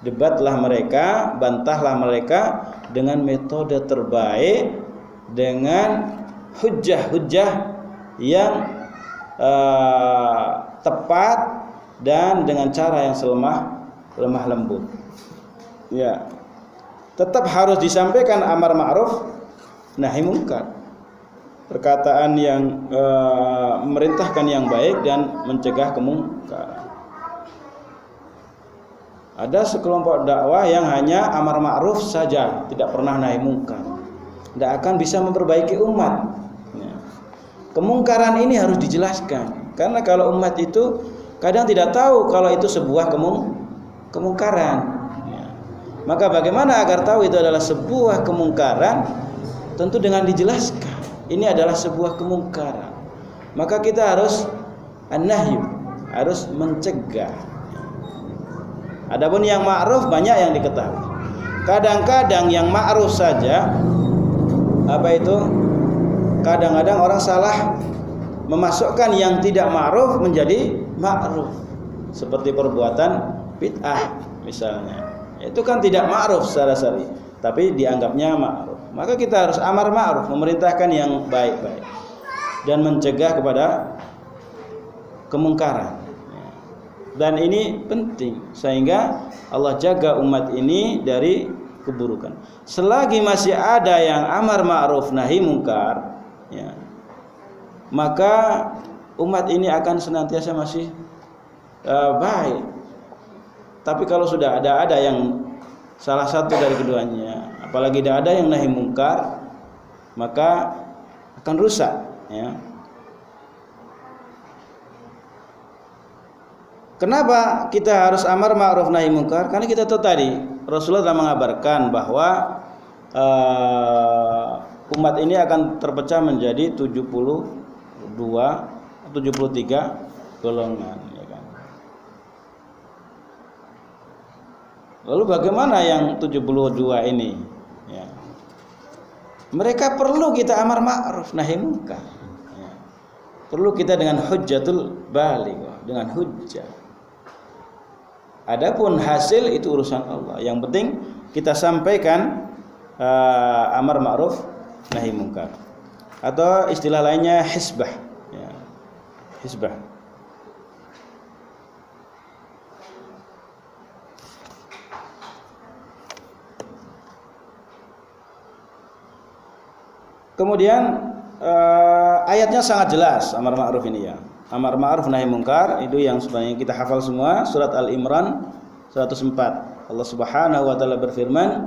Debatlah mereka, bantahlah mereka dengan metode terbaik, dengan hujjah-hujjah yang tepat dan dengan cara yang lemah lembut. Ya, tetap harus disampaikan amar ma'ruf nahi munkar, perkataan yang memerintahkan yang baik dan mencegah kemungkaran. Ada sekelompok dakwah yang hanya amar ma'ruf saja, tidak pernah nahi munkar, tidak akan bisa memperbaiki umat. Kemungkaran ini harus dijelaskan, karena kalau umat itu kadang tidak tahu kalau itu sebuah kemungkaran. Ya. Maka bagaimana agar tahu itu adalah sebuah kemungkaran? Tentu dengan dijelaskan. Ini adalah sebuah kemungkaran. Maka kita harus an-nahyu, harus mencegah. Adapun yang ma'ruf banyak yang diketahui. Kadang-kadang yang ma'ruf saja, kadang-kadang orang salah memasukkan yang tidak ma'ruf menjadi ma'ruf, seperti perbuatan bid'ah misalnya. Itu kan tidak ma'ruf secara syar'i, tapi dianggapnya ma'ruf. maka kita harus amar ma'ruf, memerintahkan yang baik-baik dan mencegah kepada kemungkaran. Dan ini penting sehingga Allah jaga umat ini dari keburukan. Selagi masih ada yang amar ma'ruf nahi mungkar, ya, maka umat ini akan senantiasa masih baik. Tapi kalau sudah ada yang salah satu dari keduanya, apalagi tidak ada yang nahi mungkar, maka akan rusak, ya. Kenapa kita harus amar ma'ruf nahi munkar? Karena kita tahu tadi Rasulullah telah mengabarkan bahwa umat ini akan terpecah menjadi 72 73 golongan, ya kan? Lalu bagaimana yang 72 ini? Ya. Mereka perlu kita amar ma'ruf nahi munkar. Ya. Perlu kita dengan hujjatul baligh, dengan hujjah. Adapun hasil itu urusan Allah. Yang penting kita sampaikan amar ma'ruf nahi munkar. Atau istilah lainnya hisbah, ya. Hisbah. Kemudian ayatnya sangat jelas amar ma'ruf ini, ya. Amar ma'ruf nahi munkar itu yang sebenarnya kita hafal semua, surat Al-Imran 104. Allah Subhanahu wa taala berfirman,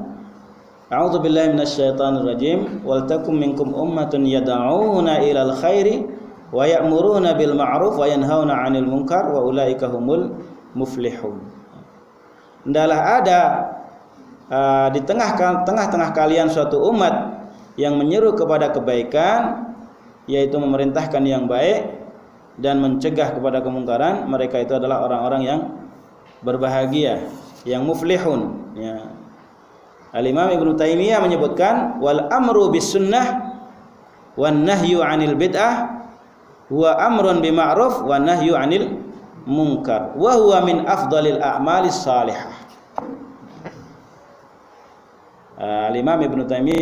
A'udzu billahi minasyaitonir rajim, wal takum minkum ummatun yad'una ilal khairi wa ya'muruna bil ma'ruf wa yanhauna 'anil munkar wa ulaika humul muflihun. Hendaklah ada di tengah-tengah kalian suatu umat yang menyeru kepada kebaikan, yaitu memerintahkan yang baik dan mencegah kepada kemungkaran. Mereka itu adalah orang-orang yang berbahagia, yang muflihun, ya. Al-Imam Ibnu Taimiyah menyebutkan wal amru bis sunnah wan nahyu 'anil bid'ah huwa amrun bi ma'ruf wan nahyu 'anil munkar wa huwa min afdhalil a'malis salihah. Al-Imam Ibnu Taimiyah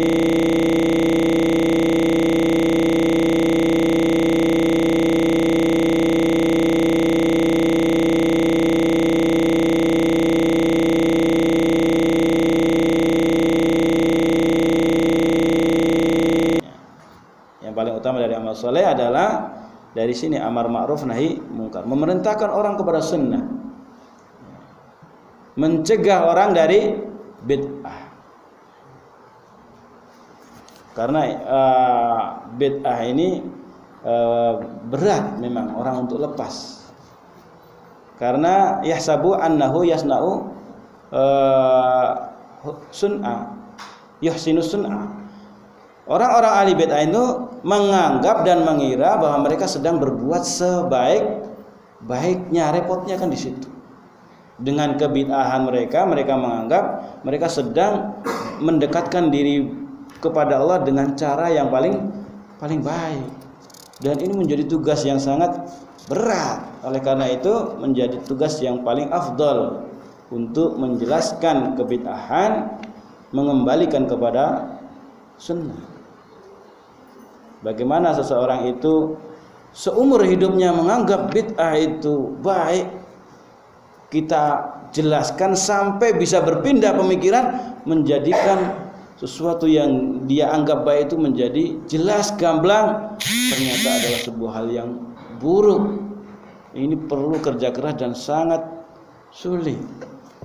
dari amal soleh adalah dari sini amar ma'ruf nahi munkar, memerintahkan orang kepada sunnah, mencegah orang dari bid'ah. Karena bid'ah ini berat memang orang untuk lepas. Karena yahsabu annahu yasna'u sun'a, yuhsinu sun'a. Orang-orang ahli bid'ah itu menganggap dan mengira bahwa mereka sedang berbuat sebaik-baiknya, repotnya kan di situ. Dengan kebid'ahan mereka menganggap mereka sedang mendekatkan diri kepada Allah dengan cara yang paling baik. Dan ini menjadi tugas yang sangat berat. Oleh karena itu menjadi tugas yang paling afdal untuk menjelaskan kebid'ahan, mengembalikan kepada sunnah. Bagaimana seseorang itu seumur hidupnya menganggap bid'ah itu baik, kita jelaskan sampai bisa berpindah pemikiran, menjadikan sesuatu yang dia anggap baik itu menjadi jelas gamblang ternyata adalah sebuah hal yang buruk. Ini perlu kerja keras dan sangat sulit,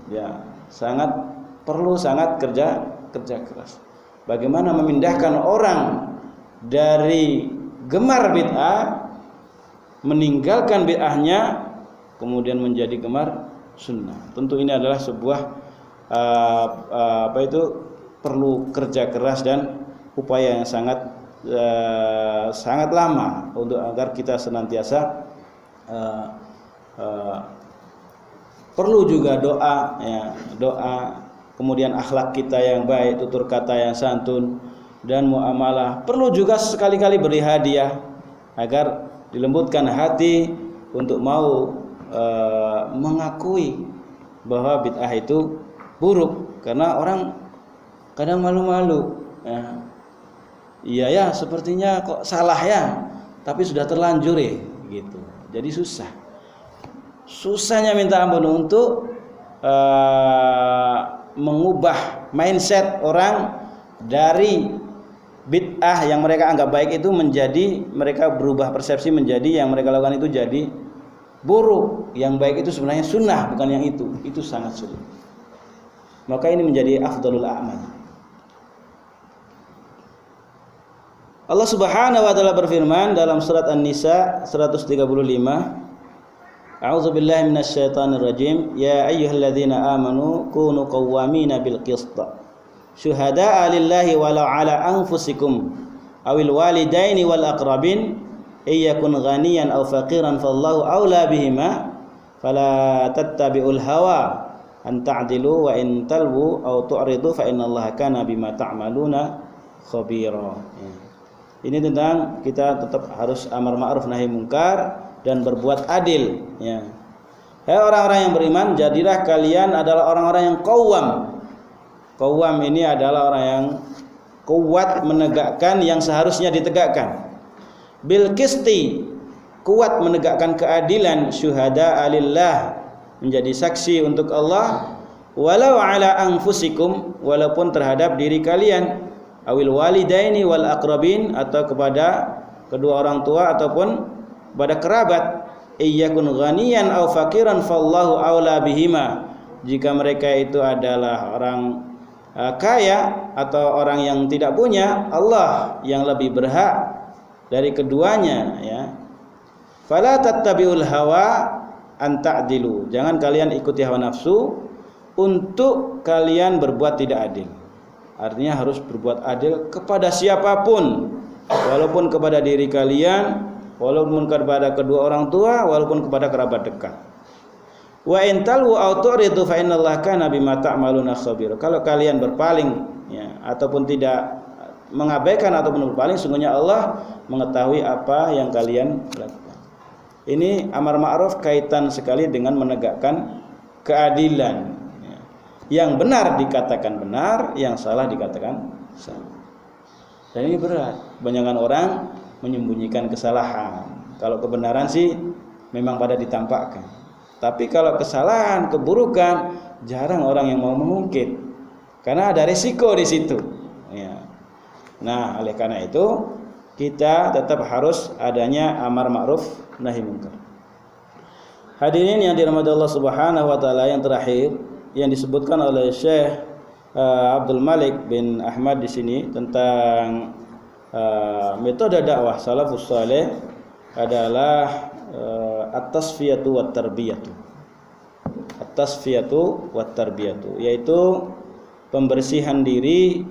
ya, sangat kerja keras. Bagaimana memindahkan orang dari gemar bid'ah, meninggalkan bid'ahnya, kemudian menjadi gemar sunnah. Tentu ini adalah sebuah perlu kerja keras dan upaya yang sangat lama untuk agar kita senantiasa perlu juga doa, ya, kemudian akhlak kita yang baik, tutur kata yang santun dan muamalah. Perlu juga sekali-kali beri hadiah agar dilembutkan hati untuk mau mengakui bahwa bid'ah itu buruk. Karena orang kadang malu-malu, ya. iya ya sepertinya kok salah ya, tapi sudah terlanjur ya gitu. Jadi susahnya minta ampun untuk mengubah mindset orang dari bid'ah yang mereka anggap baik itu menjadi, mereka berubah persepsi menjadi yang mereka lakukan itu jadi buruk. Yang baik itu sebenarnya sunnah, bukan yang itu sangat sulit. Maka ini menjadi afdalul a'mal. Allah Subhanahu wa taala berfirman dalam surat An-Nisa 135, A'udzu billahi minasyaitonir rajim. Ya ayyuhalladzina amanu kunu qawwamina bil qist. Syuhada'a lillahi walau 'ala anfusikum awil walidaini wal aqrabin iyakun ghaniyan aw faqiran fallahu aula bihima fala tattabi'ul hawa an ta'dilu wa in talwu aw tu'ridu fa innallaha kana bima ta'maluna khabira. Ini tentang kita tetap harus amar ma'ruf nahi munkar dan berbuat adil ya. Hai orang-orang yang beriman, jadilah kalian adalah orang-orang yang qawwam. Qawwam ini adalah orang yang kuat menegakkan yang seharusnya ditegakkan. Bil qisti, kuat menegakkan keadilan. Syuhada alillah, menjadi saksi untuk Allah. Walau ala anfusikum, walaupun terhadap diri kalian. Awil walidaini wal aqrabin, atau kepada kedua orang tua ataupun pada kerabat. Iyyakun ghaniyan aw faqiran fallahu aula bihima. Jika mereka itu adalah orang kaya atau orang yang tidak punya, Allah yang lebih berhak dari keduanya ya. Fala tattabi'ul hawa an ta'dilu. Jangan kalian ikuti hawa nafsu untuk kalian berbuat tidak adil. Artinya harus berbuat adil kepada siapapun, walaupun kepada diri kalian, walaupun kepada kedua orang tua, walaupun kepada kerabat dekat. Wa in talwu aw tu'ridu fa innallaha kana bima ta'maluna khabir. Kalau kalian berpaling ya, ataupun tidak mengabaikan ataupun berpaling, sungguhnya Allah mengetahui apa yang kalian lakukan. Ini amar ma'ruf kaitan sekali dengan menegakkan keadilan. Yang benar dikatakan benar, yang salah dikatakan salah. Dan ini berat. Kebanyakan orang menyembunyikan kesalahan. Kalau kebenaran sih memang pada ditampakkan. Tapi kalau kesalahan, keburukan, jarang orang yang mau mengungkit. Karena ada risiko di situ. Ya. Nah, oleh karena itu kita tetap harus adanya amar ma'ruf nahi munkar. Hadirin yang dirahmati Allah Subhanahu wa taala, yang terakhir yang disebutkan oleh Syekh Abdul Malik bin Ahmad di sini tentang metode dakwah salafus saleh adalah at-tasfiyatu wat tarbiyatu. At-tasfiyatu wat tarbiyatu, yaitu pembersihan diri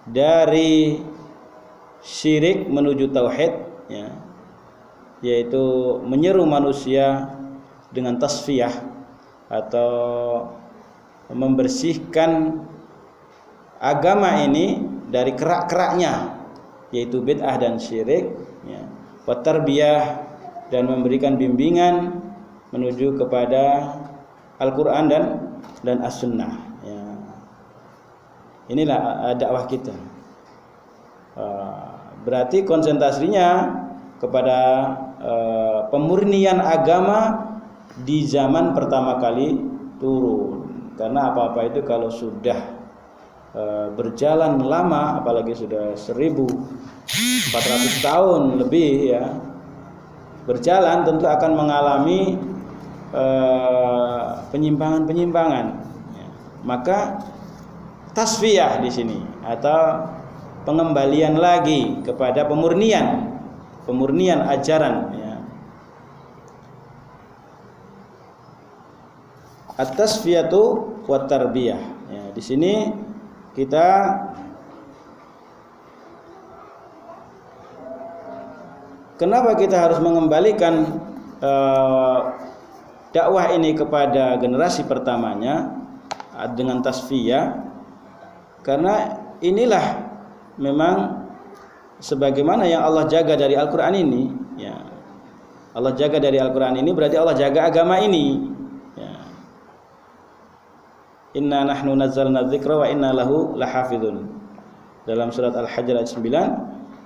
dari syirik menuju tauhid ya. Yaitu menyeru manusia dengan tasfiyah atau membersihkan agama ini dari kerak-keraknya, yaitu bid'ah dan syirik ya. Wa tarbiyah, dan memberikan bimbingan menuju kepada Al-Qur'an dan As-Sunnah ya. Inilah dakwah kita. Berarti konsentrasinya kepada pemurnian agama di zaman pertama kali turun. Karena apa-apa itu kalau sudah berjalan lama, apalagi sudah 1400 tahun lebih ya berjalan, tentu akan mengalami penyimpangan-penyimpangan ya. Maka tasfiyah di sini atau pengembalian lagi kepada pemurnian ajaran ya. At-tasfiyatu wat tarbiyah ya. Di sini kita kenapa kita harus mengembalikan dakwah ini kepada generasi pertamanya dengan tasfiyah, karena inilah memang sebagaimana yang Allah jaga dari Al-Qur'an ini ya. Allah jaga dari Al-Qur'an ini berarti Allah jaga agama ini. Inna nahnu nazzalna dzikra wa inna lahu lahafizun. Dalam surat Al-Hajj ayat 9,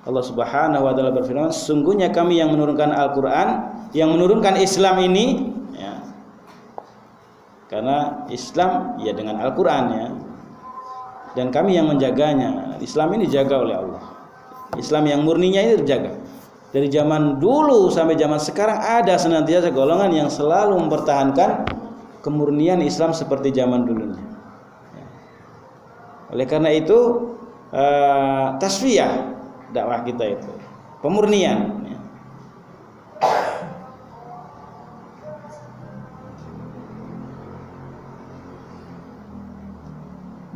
Allah Subhanahu wa taala berfirman, sungguhnya kami yang menurunkan Al-Qur'an, yang menurunkan Islam ini, ya. Karena Islam ya dengan Al-Qur'an ya. Dan kami yang menjaganya. Islam ini dijaga oleh Allah. Islam yang murninya ini terjaga. Dari zaman dulu sampai zaman sekarang ada senantiasa golongan yang selalu mempertahankan kemurnian Islam seperti zaman dulunya. Oleh karena itu tasfiyah dakwah kita itu pemurnian.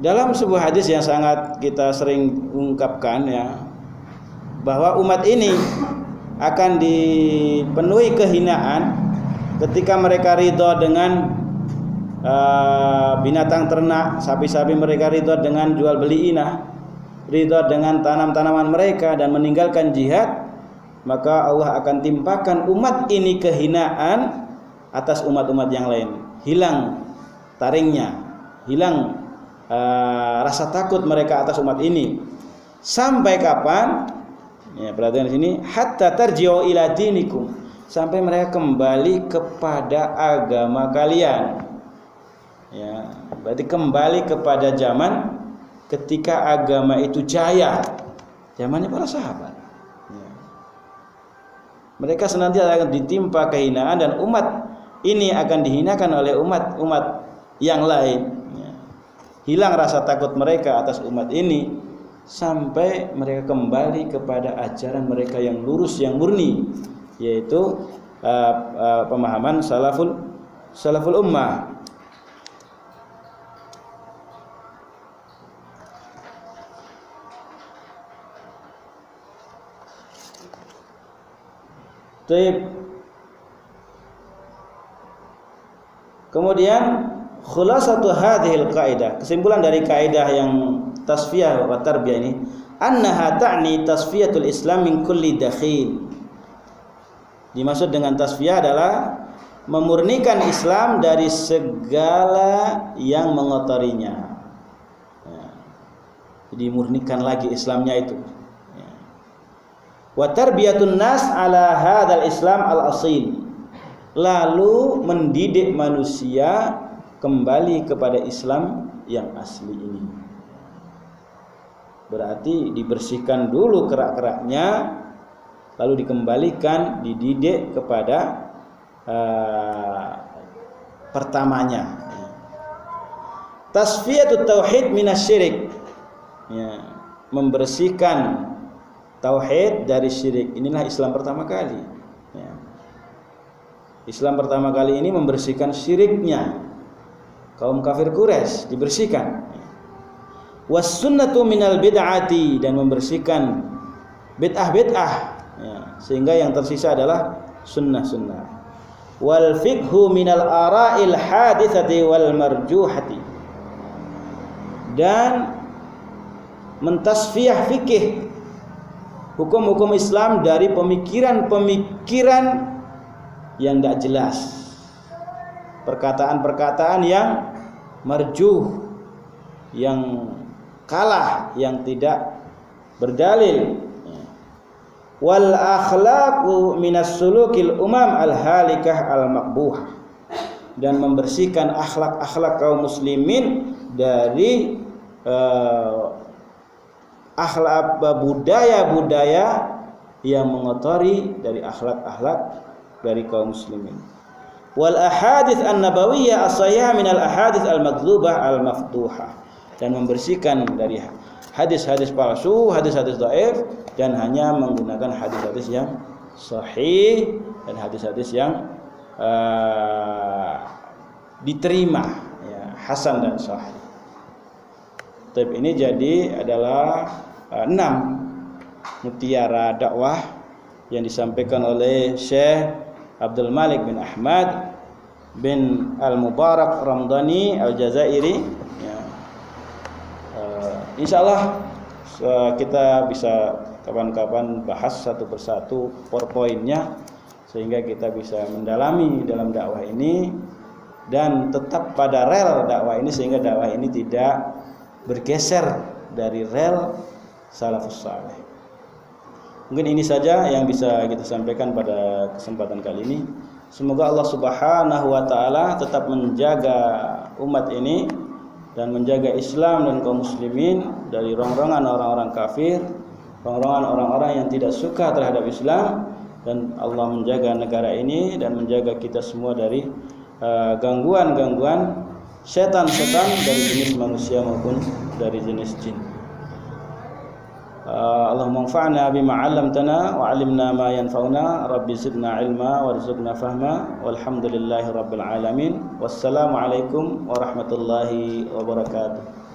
Dalam sebuah hadis yang sangat kita sering ungkapkan ya, bahwa umat ini akan dipenuhi kehinaan ketika mereka ridho dengan binatang ternak, sapi-sapi mereka ridho dengan jual beli inah, ridho dengan tanam-tanaman mereka dan meninggalkan jihad, maka Allah akan timpakan umat ini kehinaan atas umat-umat yang lain. Hilang taringnya, hilang rasa takut mereka atas umat ini. Sampai kapan? Ya, perhatikan di sini, hatta tarji'u ila dinikum, sampai mereka kembali kepada agama kalian. Ya, berarti kembali kepada zaman ketika agama itu jaya, zamannya para sahabat. Ya. Mereka senantiasa akan ditimpa kehinaan dan umat ini akan dihinakan oleh umat-umat yang lain. Ya. Hilang rasa takut mereka atas umat ini sampai mereka kembali kepada ajaran mereka yang lurus, yang murni, yaitu pemahaman salaful ummah. Kemudian khulasatu hadhil qaidah, kesimpulan dari kaidah yang tasfiyah wa tarbiyah ini, annaha ta'ni tasfiyatul Islam min kulli dakhil. Dimaksud dengan tasfiyah adalah memurnikan Islam dari segala yang mengotorinya. Ya. Jadi murnikan lagi Islamnya itu. Ya. Wa tarbiyatun nas ala hadzal Islam al-asil. Lalu mendidik manusia kembali kepada Islam yang asli ini. Berarti dibersihkan dulu kerak-keraknya, lalu dikembalikan, dididik kepada pertamanya. Tasfiyatut tauhid minasyirik, ya, membersihkan tauhid dari syirik. Inilah Islam pertama kali. Ya. Islam pertama kali ini membersihkan syiriknya kaum kafir Quraisy, dibersihkan. Was sunnatu minal bid'ati, dan membersihkan bid'ah-bid'ah, ya, sehingga yang tersisa adalah sunnah-sunnah. Wal fiqhu minal ara'il haditsati wal marjuhati, dan mentasfiyah fikih, hukum-hukum Islam dari pemikiran-pemikiran yang tidak jelas, perkataan-perkataan yang marjuh, yang kalah, yang tidak berdalil. Wal akhlaqu minas sulukil umam al halikah al maqbuh, dan membersihkan akhlak-akhlak kaum muslimin dari akhlak budaya-budaya yang mengotori dari akhlak-akhlak dari kaum muslimin. Wal ahadits an-nabawiyyah as-sahihah minal ahadits al-makdzubah al-mafduhah, dan membersihkan dari hadis-hadis palsu, hadis-hadis dhaif, dan hanya menggunakan hadis-hadis yang sahih dan hadis-hadis yang diterima, ya, hasan dan sahih. Tapi ini jadi adalah 6 mutiara dakwah yang disampaikan oleh Syekh Abdul Malik bin Ahmad bin Al-Mubarak Ramdhani Al-Jazairi. Ya. Insyaallah kita bisa kapan-kapan bahas satu persatu powerpointnya, sehingga kita bisa mendalami dalam dakwah ini dan tetap pada rel dakwah ini, sehingga dakwah ini tidak bergeser dari rel salafus saleh. Mungkin ini saja yang bisa kita sampaikan pada kesempatan kali ini. Semoga Allah Subhanahu wa taala tetap menjaga umat ini dan menjaga Islam dan kaum muslimin dari rongrongan orang-orang kafir, rongrongan orang-orang yang tidak suka terhadap Islam, dan Allah menjaga negara ini dan menjaga kita semua dari gangguan-gangguan setan-setan dari jenis manusia maupun dari jenis jin. Allahumma anfa'na bima 'allamtana wa 'allimna ma yanfa'una, rabbi zidna ilma warzuqna fahma, walhamdulillahi rabbil alamin. Wassalamu alaikum warahmatullahi wabarakatuh.